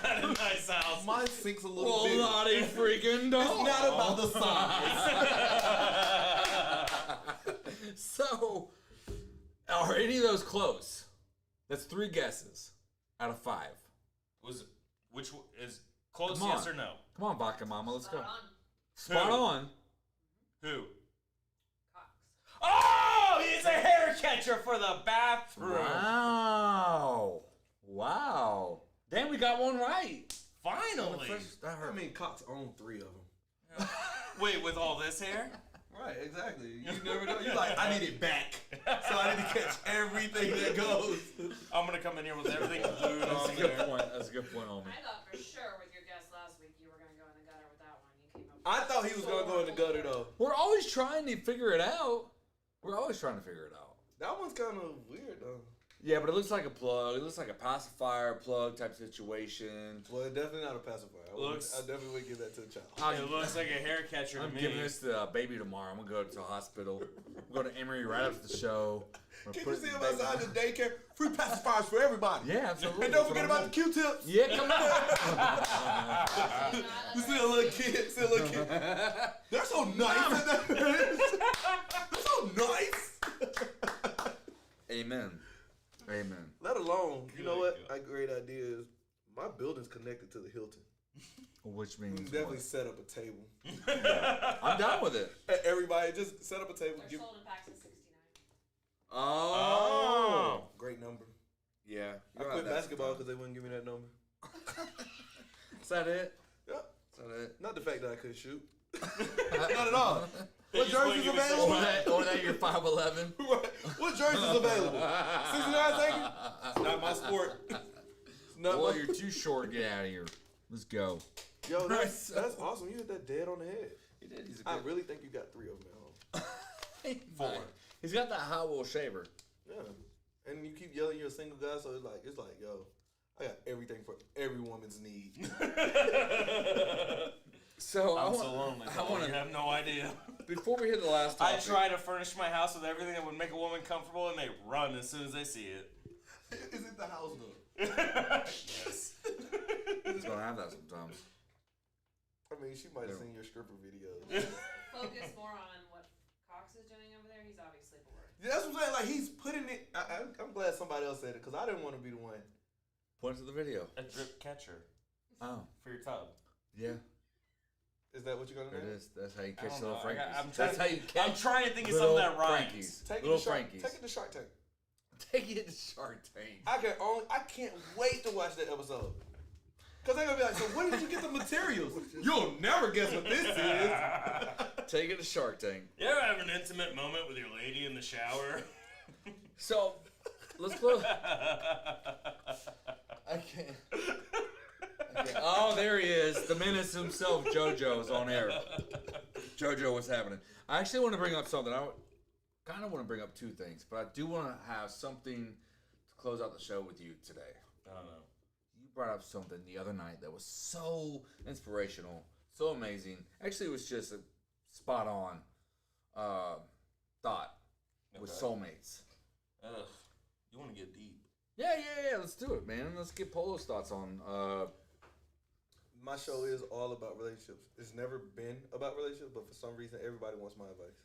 got a nice house. My sink's a little Well, bigger. not a freaking dog. It's not about the size. So, are any of those close? That's 3 guesses out of 5. Was which one is close? Come Yes on. or no? Come on, Vodka Mama, let's go. Spot on. Spot Who? on. Who? Cox. Oh, he's a hair catcher for the bathroom. Wow. Wow. Damn, we got one right. Finally. That I hurt. mean, Cox owned 3 of them. Wait, with all this hair? Right, exactly. You never know. You're like, I need it back. So I need to catch everything that goes. I'm gonna come in here with everything glued That's on a good there. point. That's a good point, homie. I thought for sure with your guess last week you were gonna go in the gutter with that one. You came up. I thought he was going to go in the gutter, though. We're always trying to figure it out. We're always trying to figure it out. That one's kind of weird, though. Yeah, but it looks like a plug. It looks like a pacifier plug type situation. Well, it's definitely not a pacifier. I definitely would give that to a child. It looks like a hair catcher to I'm me. giving this to baby tomorrow. I'm gonna go to the hospital. We'll go to Emory right after the show. Can you see him outside the daycare? Free pacifiers for everybody. Yeah, absolutely. And don't forget about the Q-tips. Yeah, come on. You see a little kid. They're so nice. They're so nice. Amen. Let alone, you know what? Good. A great idea is my building's connected to the Hilton. Which We means can definitely what? set up a table. I'm down with it. Everybody just set up a table. They're sold in packs of 69. Oh. Great number. Yeah. I quit basketball because they wouldn't give me that number. Is that it? Yep. Is that it? Not the fact that I couldn't shoot. Not at all. They What just wouldn't jersey's give us available? Or that you're 5'11". What jersey's available? 69 seconds? It's not my sport. It's not Well, my... you're too short. Get out of here. Let's go. Yo, that's awesome. You hit that dead on the head. He did. He's I really think you got 3 of them at home. 4. He's got that hot wool shaver. Yeah. And you keep yelling you're a single guy, so it's like, yo, I got everything for every woman's need. So I'm so lonely. You have no idea. Before we hit the last I topic, try to furnish my house with everything that would make a woman comfortable, and they run as soon as they see it. Is it the house though? Yes. He's gonna have that sometimes. I mean, she might have seen your stripper videos. Focus more on what Cox is doing over there. He's obviously bored. Yeah, that's what I'm saying. Like, he's putting it. I'm glad somebody else said it because I didn't want to be the one. Point to the video. A drip catcher Oh, for your tub. yeah. Is that what you're gonna do? It is. That's how you I catch don't little know. Frankies. I'm That's how you catch I'm trying to think of little something that rhymes. Frankies. Take Little it to Shark. Frankies. Take it to Shark Tank. Take it to Shark Tank. I can't wait to watch that episode. Cause they're gonna be like, so where did you get the materials? You'll never guess what this is. Take it to Shark Tank. You ever have an intimate moment with your lady in the shower? So, let's close. I can't. Oh, there he is. The menace himself, JoJo, is on air. JoJo, what's happening? I actually want to bring up something. I kind of want to bring up 2 things, but I do want to have something to close out the show with you today. I don't know. You brought up something the other night that was so inspirational, so amazing. Actually, it was just a spot on thought with Okay. soulmates. Ugh. You want to get deep. Yeah. Let's do it, man. Let's get Polo's thoughts on. My show is all about relationships. It's never been about relationships, but for some reason, everybody wants my advice.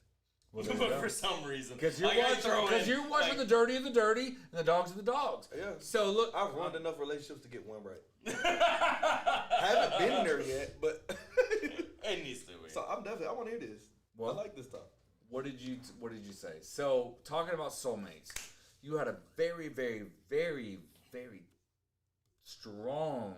Well, there you go. For some reason. Because you're Like, I throw watching, in, the dirty of the dirty and the dogs of the dogs. Yeah. So look, I've ruined enough relationships to get one right. Haven't been there yet, but It needs to be. so I want to hear this. Well, I like this stuff. what did you say? So talking about soulmates, you had a very, very, very, very strong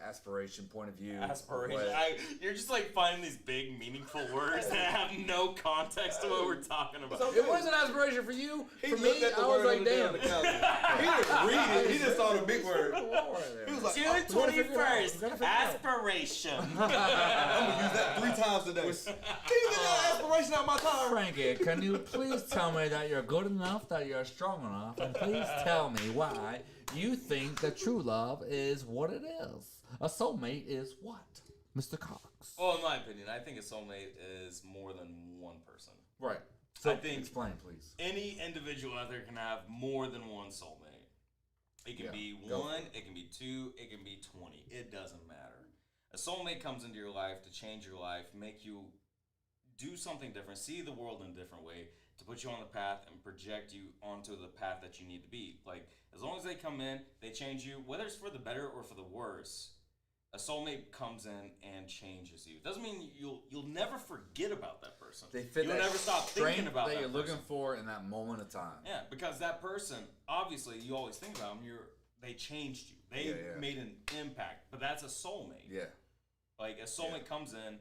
aspiration point of view. Aspiration. What- You're just like finding these big, meaningful words that have no context to what we're talking about. So- It was an aspiration for you. He For looked me, at the I was word like, on the day damn. on the calendar. He didn't read it. He just saw the big word. He was like, June oh, we gotta figure it out. 21st, We gotta figure it out. aspiration. I'm gonna use that 3 times today. Can you get that aspiration out my time? Frankie, can you please tell me that you're good enough, that you're strong enough, and please tell me why you think that true love is what it is? A soulmate is what, Mr. Cox? Well, in my opinion, I think a soulmate is more than one person. Right. So I think- explain, please. Any individual out there can have more than one soulmate. It can Yeah, be go 1, it can be 2, it can be 20. It doesn't matter. A soulmate comes into your life to change your life, make you do something different, see the world in a different way, to put you on the path and project you onto the path that you need to be. Like, as long as they come in, they change you, whether it's for the better or for the worse. A soulmate comes in and changes you. Doesn't mean you'll never forget about that person. They fit You'll that never stop thinking strength about that that you're person. looking for in that moment of time. Yeah, because that person, obviously, you always think about them. They changed you. They Yeah. made an impact. But that's a soulmate. Yeah. Like a soulmate comes in,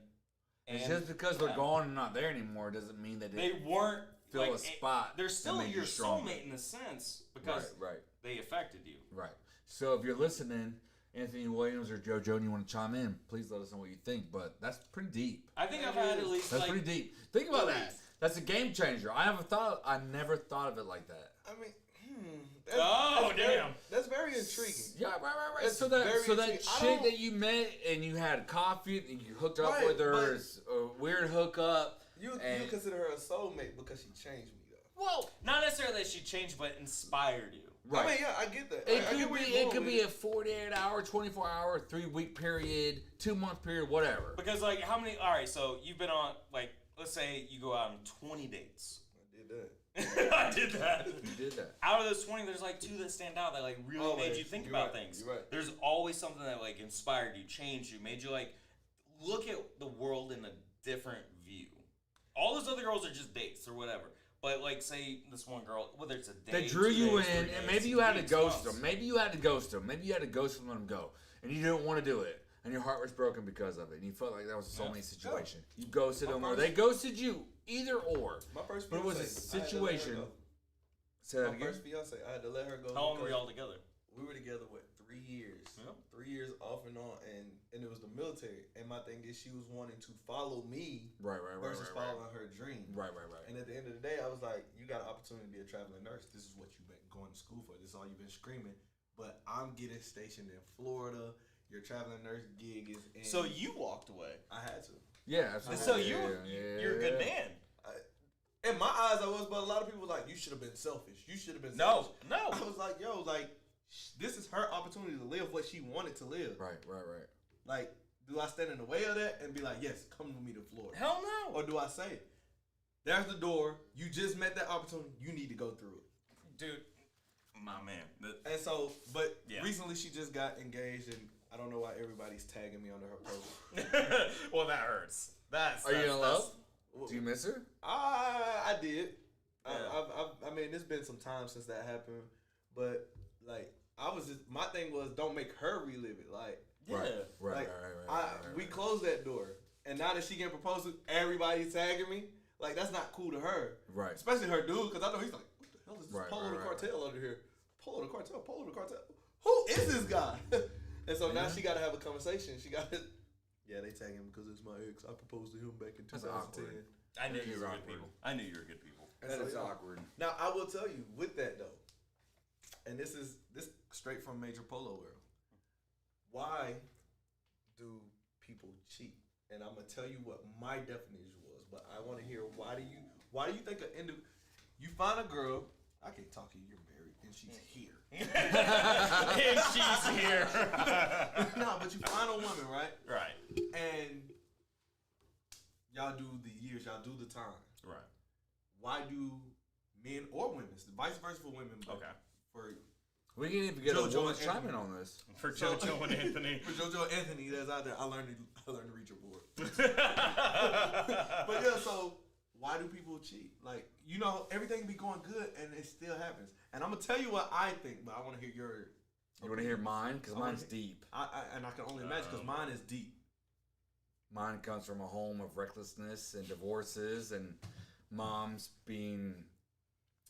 and And just because they're yeah, gone and not there anymore doesn't mean that they weren't fill like, a spot They're that still made you your stronger. soulmate in a sense because right. they affected you. Right. So if you're listening, Anthony Williams or JoJo, and you want to chime in, please let us know what you think. But that's pretty deep. I think I've had at least That's like pretty deep. Think about that. That's a game changer. I never thought of it like that. I mean, Damn. That's very intriguing. Yeah, right. That's So very that intriguing. chick that you met and you had coffee and you hooked up Right, with her, but- is a weird hookup. You and- consider her a soulmate because she changed me, though. Well, Not necessarily that she changed, but inspired you. right. I mean, yeah, I get that. It I could get where be. you're It going could with be a 48-hour, 24-hour, 3-week period, 2-month period, whatever. Because like how many? All right, so you've been on like let's say you go out on 20 dates. I did that. I did that. You did that. Out of those 20, there's like 2 that stand out that like really Always. made you think You're about right. things. You're right. There's always something that like inspired you, changed you, made you like look at the world in a different view. All those other girls are just dates or whatever. But like say this one girl, whether it's a date, They drew 2 you days, 3 in, days, and maybe you had to big ghost stuff. them. Maybe you had to ghost them. Maybe you had to ghost them and let them go, and you didn't want to do it, and your heart was broken because of it, and you felt like that was a soulmate situation. You ghosted them, or they ghosted you. Either or. My first But it was a fiance, I had to let her situation. go. Say that My again. first fiance, I had to let her go. How long were because y'all together? We were together, 3 years? Yeah. 3 years off and on, and it was the military. And my thing is, she was wanting to follow me Right. versus following her dream. Right. And at the end of the day, I was like, you got an opportunity to be a traveling nurse. This is what you've been going to school for. This is all you've been screaming. But I'm getting stationed in Florida. Your traveling nurse gig is in. So you walked away. I had to. Yeah. So you're a good man. In my eyes, I was, but a lot of people were like, you should have been selfish. You should have been No, selfish. no. I was like, yo, like, this is her opportunity to live what she wanted to live. Right. Like, do I stand in the way of that and be like, yes, come with me to Florida? Hell no. Or do I say, there's the door. You just met that opportunity. You need to go through it. Dude, my man. And so, but Yeah. recently she just got engaged, and I don't know why everybody's tagging me under her post. Well, that hurts. Are you in love? Do you miss her? I did. Yeah. I mean, it's been some time since that happened, but like I was just my thing was don't make her relive it. Like Right. we closed that door, and now that she getting proposed to, everybody's tagging me. Like that's not cool to her, Right. especially her dude, because I know he's like, what the hell is this Right, Polo right, the right, Cartel under here? Polo the Cartel. Who is this guy? And so now she got to have a conversation. She got to. Yeah, they tag him because it's my ex. I proposed to him back in That's 2010. awkward. I knew That you is were awkward. good people. I knew you were good people. And That so, is yeah. awkward. Now I will tell you with that though, and this straight from Major Polo world. Why do people cheat? And I'm gonna tell you what my definition was, but I want to hear why do you think you find a girl? I can't talk to you. You're married and she's here. And she's here. No, but you find a woman, right? Right. And y'all do the years, y'all do the time. Right. Why do men or women, vice versa for women, but Okay. for We can even get JoJo a woman's and chime in Anthony. on this. For JoJo and Anthony. For JoJo and Anthony that's out there, I learned to read your board. But yeah, so why do people cheat? Like, you know, everything be going good and it still happens. And I'm gonna tell you what I think, but I want to hear your. You want to hear mine? Because I wanna mine's hear- deep. And I can only imagine because mine is deep. Mine comes from a home of recklessness and divorces and moms being.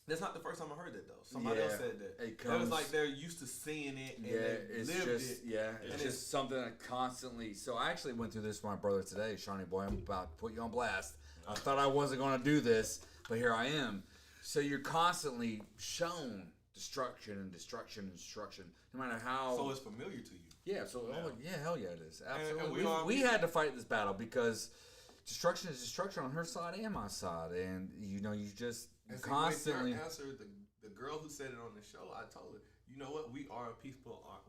That's not the first time I heard that though. Somebody else said that. It That was comes- like they're used to seeing it and Yeah, they it's lived just it. it's And just something that constantly. So I actually went through this with my brother today, Shawnee boy. I'm about to put you on blast. I thought I wasn't going to do this, but here I am. So you're constantly shown destruction and destruction and destruction, no matter how. So it's familiar to you. Yeah, so hell yeah, it is. Absolutely. and We had to fight this battle because destruction is destruction on her side and my side, and you know you just And see, constantly. when your answer, the girl who said it on the show, I told her, you know what? We are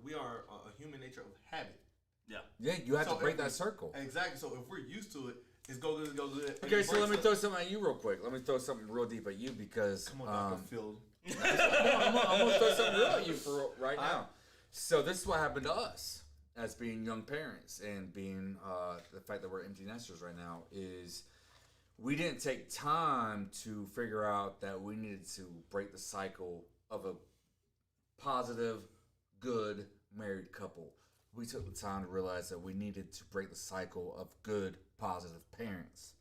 we are a human nature of habit. Yeah, you have So to break if that we- circle. Exactly. So if we're used to it, it's go good, go good. and Okay, it so let breaks me up. throw something at you real quick. Let me throw something real deep at you because Come on, Dr. Phil. I'm gonna throw something real at you for right now. So this is what happened to us as being young parents and being the fact that we're empty nesters right now is we didn't take time to figure out that we needed to break the cycle of a positive, good married couple. We took the time to realize that we needed to break the cycle of good, positive parents.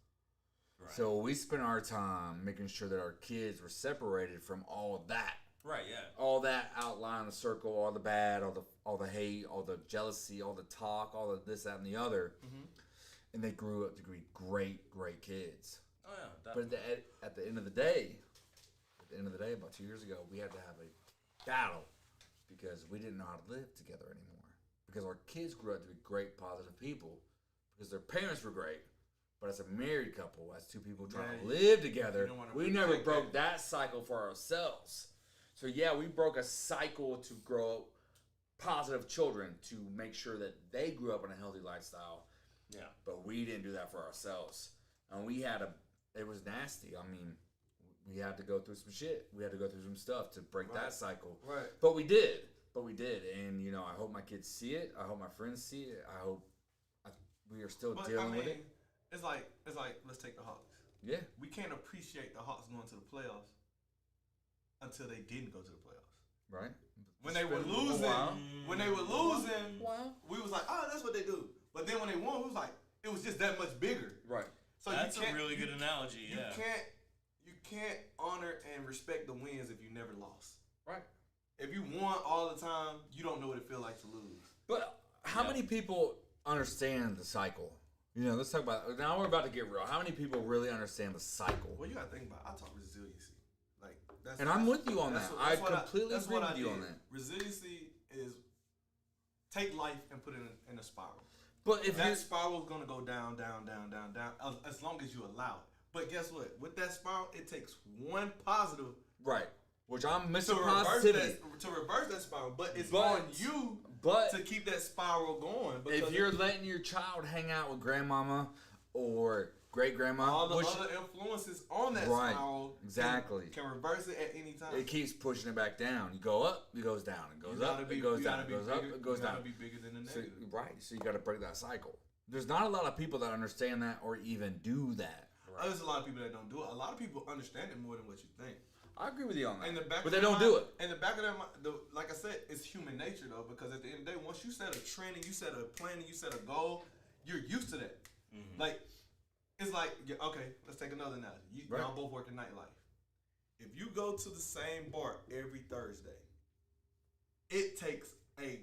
Right. So we spent our time making sure that our kids were separated from all of that. Right, yeah. All that outline the circle, all the bad, all the hate, all the jealousy, all the talk, all the this, that, and the other. Mm-hmm. And they grew up to be great, great kids. Oh, yeah. But at the end of the day, the end of the day, about 2 years ago, we had to have a battle because we didn't know how to live together anymore. Because our kids grew up to be great, positive people because their parents were great. But as a married couple, as two people trying to live together, we never broke that cycle for ourselves. So yeah, we broke a cycle to grow up positive children to make sure that they grew up in a healthy lifestyle. Yeah. But we didn't do that for ourselves. And it was nasty. I mean, we had to go through some shit. We had to go through some stuff to break that cycle. Right. But we did. And, you know, I hope my kids see it. I hope my friends see it. I hope we are still dealing with it. It's like, let's take the Hawks. Yeah. We can't appreciate the Hawks going to the playoffs until they didn't go to the playoffs. Right. When they were losing, we was like, oh, that's what they do. But then when they won, we was like, it was just that much bigger. Right. So that's a really good analogy. Yeah. You can't honor and respect the wins if you never lost. Right. If you won all the time, you don't know what it feels like to lose. But how many people understand the cycle? You know, let's talk about, now we're about to get real. How many people really understand the cycle? Well, you got to think about it. I talk resiliency. I'm with you on that. I completely agree with you on that. Resiliency is take life and put it in a spiral. But if that spiral is going to go down, down, down, down, down, as long as you allow it. But guess what? With that spiral, it takes one positive. Right. Which I'm missing positivity. To reverse that spiral. But it's on you to keep that spiral going. If you're letting your child hang out with grandmama or great-grandma, all the other influences on that spiral can reverse it at any time. It keeps pushing it back down. You go up, it goes down. It goes up, it goes down. It goes up, it goes down. You gotta be bigger than the negative. So you got to break that cycle. There's not a lot of people that understand that or even do that. Right. There's a lot of people that don't do it. A lot of people understand it more than what you think. I agree with you on that. But they don't do it. In the back of their mind, like I said, it's human nature though, because at the end of the day, once you set a trend and you set a plan and you set a goal, you're used to that. Mm-hmm. Like, it's like, okay, let's take another analogy. Y'all both work in nightlife. If you go to the same bar every Thursday, it takes a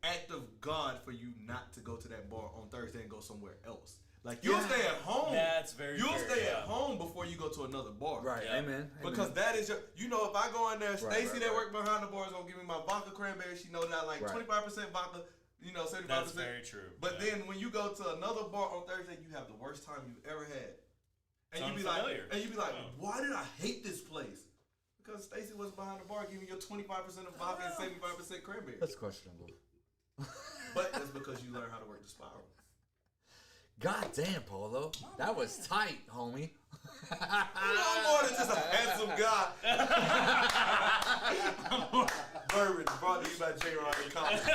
act of God for you not to go to that bar on Thursday and go somewhere else. Like, you'll stay at home. That's very You'll fair, stay at home before you go to another bar. Right, amen. Because that is your, if I go in there, Stacy that work behind the bar is going to give me my vodka cranberry. She knows that I like 25% vodka, 75%. That's very true. But then when you go to another bar on Thursday, you have the worst time you've ever had. And you be like, why did I hate this place? Because Stacy was behind the bar giving you 25% of vodka and 75% cranberry. That's questionable. But that's because you learn how to work the spiral. God damn, Polo. That was tight, homie. I'm more than just a handsome guy. Bourbon brought to you by J. Ryan Collins.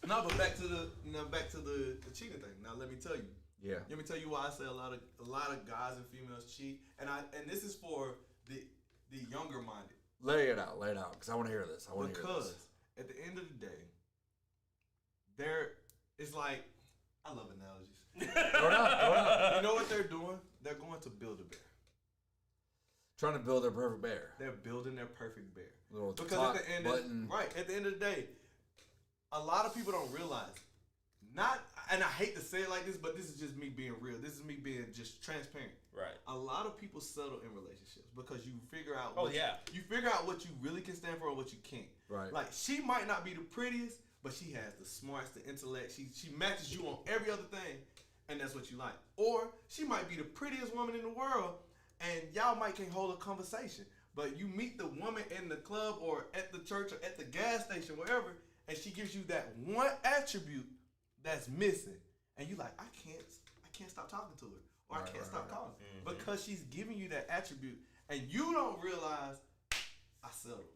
No, but back to the cheating thing. Now let me tell you. Yeah. Let me tell you why I say a lot of guys and females cheat, and this is for the younger minded. Lay it out, because I want to hear this. Because at the end of the day, it's like, I love analogies. Throw it out. You know what they're doing? They're going to build a bear. Trying to build their perfect bear. They're building their perfect bear. Because at the end of the day, a lot of people don't realize. And I hate to say it like this, but this is just me being real. This is me being just transparent. Right. A lot of people settle in relationships because you figure out. You figure out what you really can stand for and what you can't. Right. Like, she might not be the prettiest, but she has the smarts, the intellect. She matches you on every other thing, and that's what you like. Or she might be the prettiest woman in the world, and y'all might can't hold a conversation. But you meet the woman in the club or at the church or at the gas station, wherever, and she gives you that one attribute that's missing, and you like, I can't stop talking to her, or I can't stop calling her, because she's giving you that attribute, and you don't realize I settled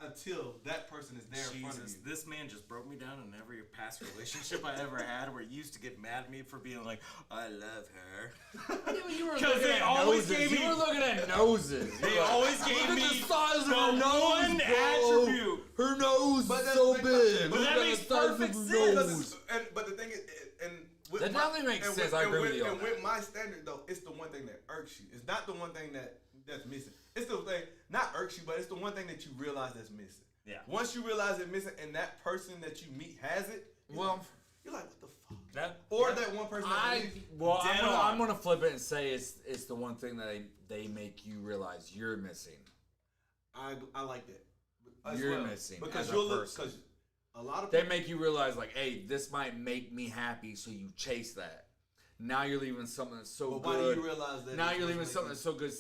until that person is there in front of you. This man just broke me down in every past relationship I ever had, where he used to get mad at me for being like, I love her. Because they always gave me. You were looking at noses. They always gave me the size of her nose, one attribute. Her nose is so big. But that makes perfect sense. But the thing is, that definitely makes sense. I agree with you. And with my standard though, it's the one thing that irks you. It's not the one thing that's missing. It's the thing, not irks you, but it's the one thing that you realize that's missing. Yeah. Once you realize it's missing, and that person that you meet has it, you're like, what the fuck? Or that one person that believes you. I'm gonna flip it and say it's the one thing that they make you realize you're missing. I like that. You're missing because as you'll a look person. because a lot of They people, make you realize like, hey, this might make me happy, so you chase that. Now you're leaving something that's so but good. why do you realize that? Now it's you're what's leaving something making- that's so good,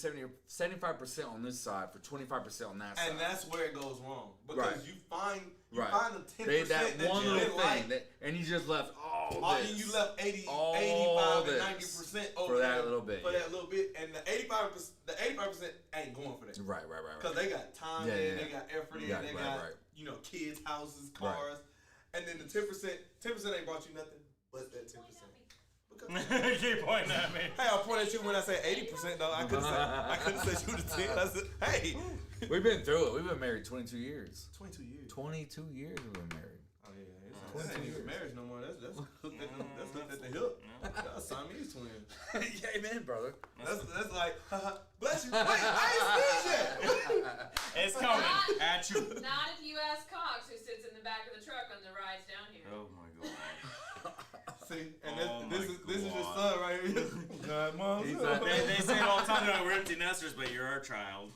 75% on this side for 25% on that side. and that's where it goes wrong because Right. you find Right. the 10% They, that one you little didn't thing, like. and you just left all All this. you left 80, all 85, and this 90% for over that there little bit, For yeah. that little bit, and the 85% ain't going for that. Right. Because they got time Yeah, in, yeah. they got effort in, Yeah, they right, got right. Kids, houses, Right. cars, and then the 10% ain't brought you nothing but that 10%. Keep pointing at me. Hey, I'll point at you when I say 80% though. I couldn't say you the 10. I said, hey, We've been through it. We've been married 22 years. 22 years. 22 years we've been married. Oh yeah, that ain't even marriage no more. That's hooked at the hip. Y'all Siamese twins. Yeah, amen, brother. That's like, bless you. Wait, I ain't seen yet. It's coming at you. Not if you ask Cox, who sits in the back of the truck on the rides down here. Oh my god. See, and Oh this my is your God. son right here. God, mom. He's like, They say it all the time that we're empty nesters, but you're our child.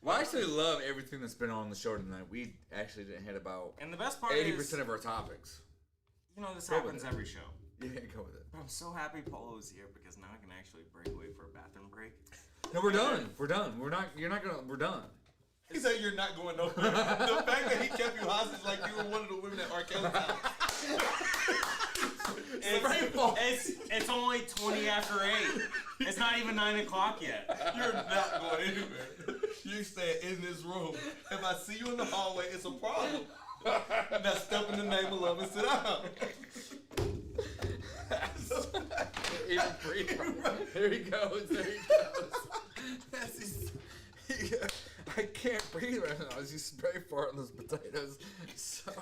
Well, I actually love everything that's been on the show tonight. We actually didn't hit about And the best part 80% is, of our topics. you know, this Go with happens it. every show. Yeah, go with it. But I'm so happy Polo's here because now I can actually break away for a bathroom break. No, we're done. We're done. We're not. You're not gonna. We're done. He said you're not going nowhere. The fact that he kept you hostage like you were one of the women at R. Kelly's house. It's only 20 after 8. It's not even 9 o'clock yet. You're not going anywhere. You stay in this room. If I see you in the hallway, it's a problem. Now step in the name of love and sit down. Even breathe. There he goes. There he goes. I can't breathe right now as you spray fart on those potatoes. So.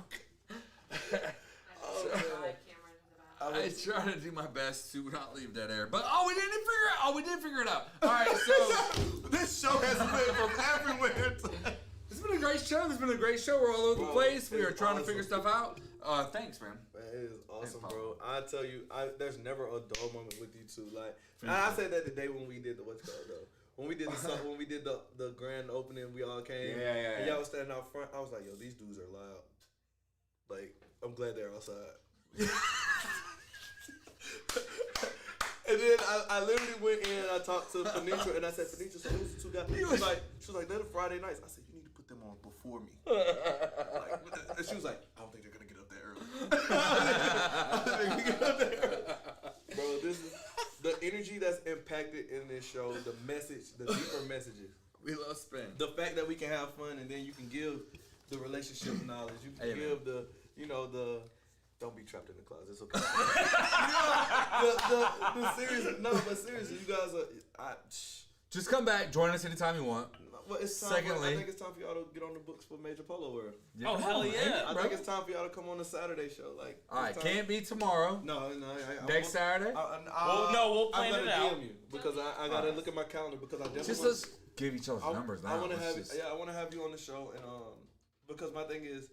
I camera into the back. I try to do my best to not leave that air, but we did figure it out. All right, so This show has been from everywhere. it's been a great show. It's been a great show. We're all over the Bro, place. We it's are trying to awesome. figure stuff out. Thanks, man. Man, it is awesome, Hey, bro. I tell you, there's never a dull moment with you two. Like Thank I you. said that the day when we did the what's called though. When we did the grand opening, we all came. Yeah. And y'all was standing out front. I was like, yo, these dudes are loud. Like, I'm glad they're outside. And then I literally went in and I talked to Phoenicia and I said, Phoenicia, so who's the two guys? She was like, they're the Friday nights. I said, you need to put them on before me. Like, and she was like, I don't think they're gonna get up that early. I don't think they're gonna get up that early. Bro, this is the energy that's impacted in this show, the message, the deeper messages. We love spin. The fact that we can have fun and then you can give the relationship knowledge. You can Amen. give the don't be trapped in the closet. It's okay. the serious, no, but seriously, you guys are. Just come back. Join us anytime you want. Well, it's time. Secondly- I think it's time for y'all to get on the books for Major Polo World. Yeah, Oh, come hell on, yeah. man, I bro. think it's time for y'all to come on the Saturday show. Like, All right, it's time- can't be tomorrow. No. Next Saturday. We'll plan I'm it gonna out. DM you because I gotta look at my calendar because I definitely. Just let's give each other numbers now. I want to Let's have just- I want to have you on the show and because my thing is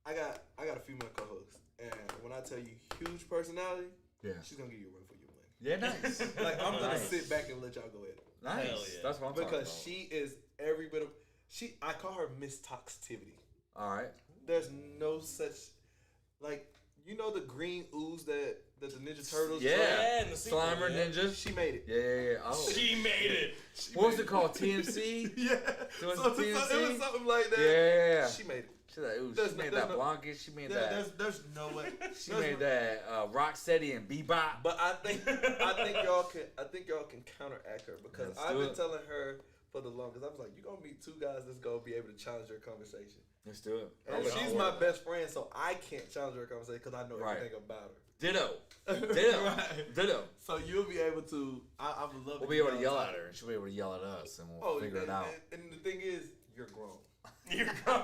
I got a female co-host and when I tell you huge personality, Yeah. she's gonna give you a run for your money. Yeah, nice. Like I'm gonna Nice. sit back and let y'all go at it Nice. Hell yeah. That's what I'm talking because about. she is every bit of I call her Miss Toxtivity. All right. There's no such like the green ooze that the Ninja Turtles. Yeah. in the sequel, Slimer yeah. Ninja. She made it. Yeah. Oh. She made it. What was it called? TNC? Yeah. So it's So it TNC? was something like that. Yeah. She made it. She like, ooh, There's she no- made there's that no- Blanca. She made that. There's no way. She There's made no- that Rocksteady and Bebop. But I think y'all can counteract her because Let's I've do been it. telling her for the longest. I was like, you're gonna meet two guys that's gonna be able to challenge your conversation. Let's do it. And she's my best friend, so I can't challenge her conversation because I know Right. everything about her. Ditto. Ditto. Right. Ditto. So you'll be able to. I would love. We'll be able to yell at her, and she'll be able to yell at us, and we'll figure it out. And the thing is, you're grown. You're You're grown.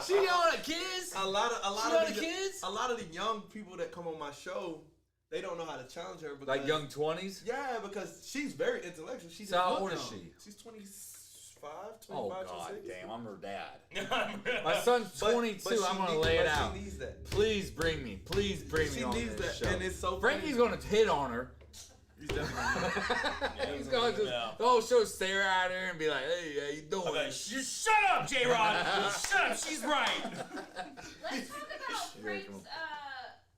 She yelling at kids. A lot yelling of at the kids. A lot of the young people that come on my show, they don't know how to challenge her because Like young 20s. Yeah, because she's very intellectual. She's So how old is she? She's 25. 25, Oh 25, God, 26. damn! I'm her dad. My son's But- 22. but she I'm gonna need- lay it but out. She needs that. Please bring me. Please bring me She on needs this that, show. and it's so Frankie's funny. gonna hit on her. He's definitely He's gonna just Yeah. the whole show stare at her and be like, "Hey, how you doing?" I'm like, just shut up, J-Rod. Shut up. She's right. Let's talk about Frank's come on.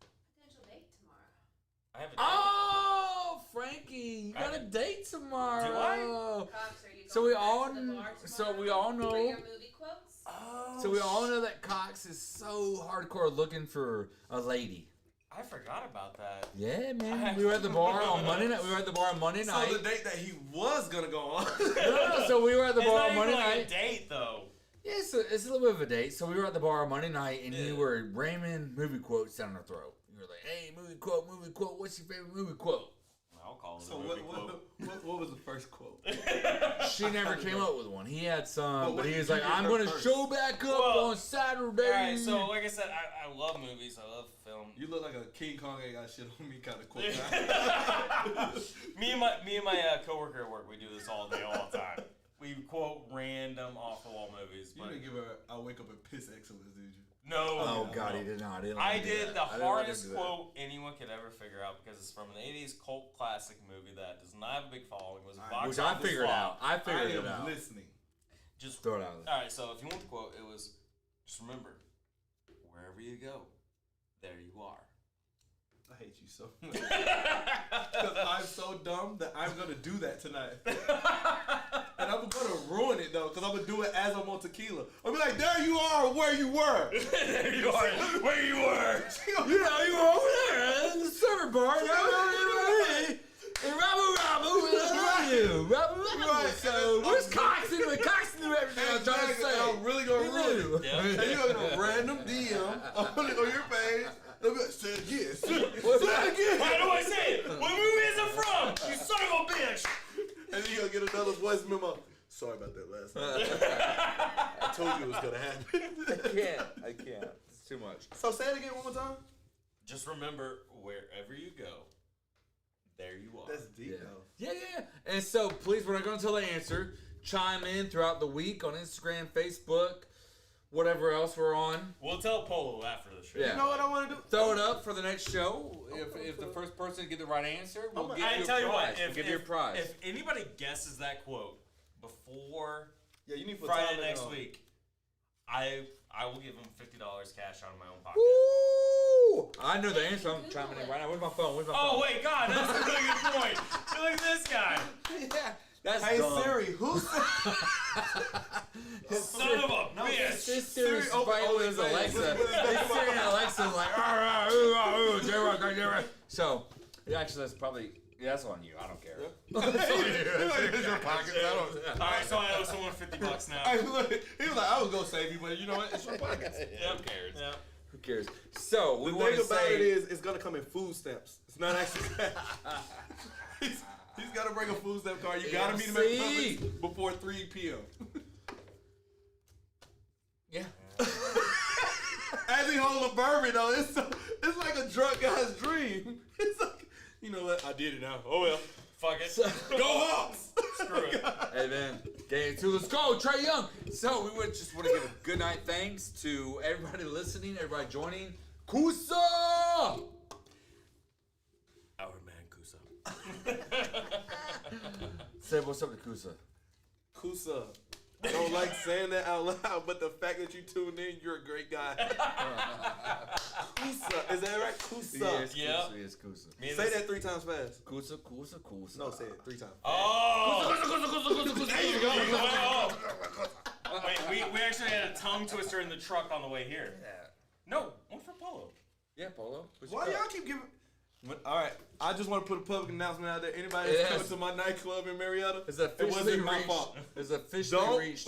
potential date tomorrow. I have a Oh, Frankie, you got a date tomorrow. Do I? Cox, are you So going we back all, to the bar so tomorrow we all for know, your movie quotes? Oh, so we all know that Cox is so hardcore looking for a lady. I forgot about that. Yeah, man. We were at the bar on Monday night. We were at the bar on Monday night. So the date that he was gonna go on. No, so we were at the It's bar not on even Monday like night. a date though. Yeah, it's a little bit of a date. So we were at the bar on Monday night, and you Yeah. were ramming movie quotes down our throat. You were like, "Hey, movie quote. What's your favorite movie quote?" I'll call it So a movie quote. what was the first quote? She never came up with one. He had some, But but he what was did like, you give "I'm her gonna first? show back up Well, on Saturday." Alright, so like I said, I love movies. I love film. You look like a King Kong ain't got shit on me kind of quote. me and my coworker at work, we do this all day, all the time. We quote random off the wall movies. You But didn't give her "I wake up and piss excellence," did you? no. Oh no, God, no. he did not. I did the hardest quote. quote anyone could ever figure out because it's from an '80s cult classic movie that does not have a big following. It was a box Which I office figured flop. out. I figured it am out. listening. Just Throw it out there. all right. So if you want the quote, it was just remember, wherever you go, there you are. I hate you so much. Because I'm so dumb that I'm gonna do that tonight. And I'm gonna ruin it though, because I'm gonna do it as I'm on tequila. I'll be like, there you are where you were. There you are, where you were. You know, you were over there in the server bar. And Rabu, we love you. Rabu. Right. So, where's Cox anyway? Cox knew everything I was trying to Exactly. say. I'm really gonna He ruin knew. it. And you're gonna random DM on your page. They'll be like, say it again. Say it again. How do I say it? What movie is it from? You son of a bitch. And then you're gonna get another voice memo. Sorry about that last time. I told you it was gonna happen. I can't. It's too much. So say it again one more time. Just remember, wherever you go, there you are. That's deep Yeah. though. Yeah. And so, please, we're not going to tell the answer. Chime in throughout the week on Instagram, Facebook, whatever else we're on. We'll tell Polo after the show. Yeah. You know what I want to do? Throw it up for the next show. If the first person to get the right answer, we'll give I you a tell you prize. what, We'll give you a prize. if anybody guesses that quote before Yeah, you need to put Friday time in next on. week, I will give them $50 cash out of my own pocket. Woo! I know the answer. I'm chiming in right now. Where's my phone? Where's my phone? Oh wait, God, that's a really good point. Look at this guy, Yeah. That's Hey dumb. Siri, who said? son of a bitch. This Siri, Siri's open fighting with his OnlyFans. Alexa. With his This Siri and Alexa's like, J-Rock. So, yeah, actually, that's probably, that's on you. I don't care. It's your pockets. I don't. All right, so I owe someone $50 now. Hey, look, he was like, I was gonna save you, but you know what? It's your pockets. Who cares? Yeah. Who cares? So, we The want thing to about say, it is, it's gonna come in food stamps. It's not actually cash. He's got to bring a food stamp card. You gotta meet him at MC. Publix before 3 p.m. yeah. As he holds a bourbon, though, it's like a drunk guy's dream. It's like, you know what? I did it now. Oh well. Fuck it. Go Hawks! Screw it. Hey, man. Game two, let's go. Trey Young. So, we would just want to give a good night thanks to everybody listening, everybody joining. Kusa! Our man Kusa. Say what's up to Kusa. Kusa. I don't like saying that out loud, but the fact that you tuned in, you're a great guy. Kusa. Is that right? Kusa. Yes, Yeah. Kusa. Yes, Kusa. Me and Say this- that 3 times fast. Kusa. No, say it 3 times. Oh! There you go. Wait, we actually had a tongue twister in the truck on the way here. No, one for Polo. Yeah, Polo. Why y'all keep giving? All right, I just want to put a public announcement out there. Anybody that's Yes. coming to my nightclub in Marietta, It's it officially wasn't my reached. fault. It's officially Don't reached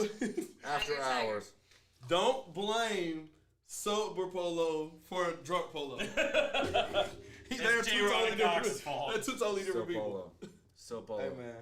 after Tiger. hours. don't blame sober Polo for drunk Polo. They're two J-Rod totally and Cox's different. fault. They're two totally So different people. Polo. So Polo. Hey man,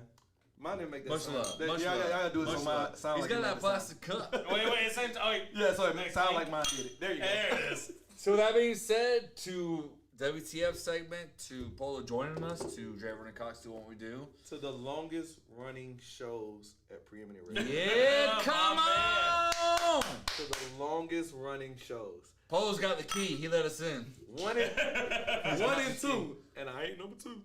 mine didn't make that Much sound. love. That, Much y'all, love. y'all gotta do it Much so mine love. sound He's like got it that made it sound. plastic cup. Wait, same time. Yeah, so it Next sound thing. like mine did it. There you go. There it is. So that being said, to WTF segment to Polo joining us to Draven and Cox doing what we do. To the longest running shows at Preeminent Radio. Yeah, come on! To the longest running shows. Polo's got the key. He let us in. 1 and 2, and I ain't number 2.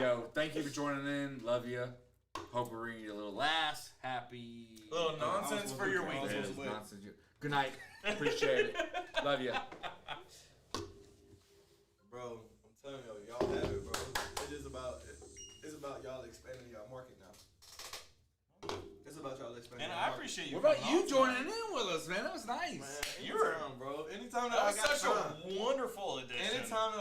Yo, thank you for joining in. Love you. Hope we're bringing you a little laughs. Happy. Little nonsense for your week. It is nonsense. Good night. Appreciate it. Love you. Bro, I'm telling y'all have it, bro. It's about y'all expanding y'all market now. It's about y'all expanding. And y'all I market. appreciate you. What about coming you on joining tonight. in with us, man? That was nice. Man, You were- anytime, bro. Anytime that That I was got such time. a wonderful addition. Anytime that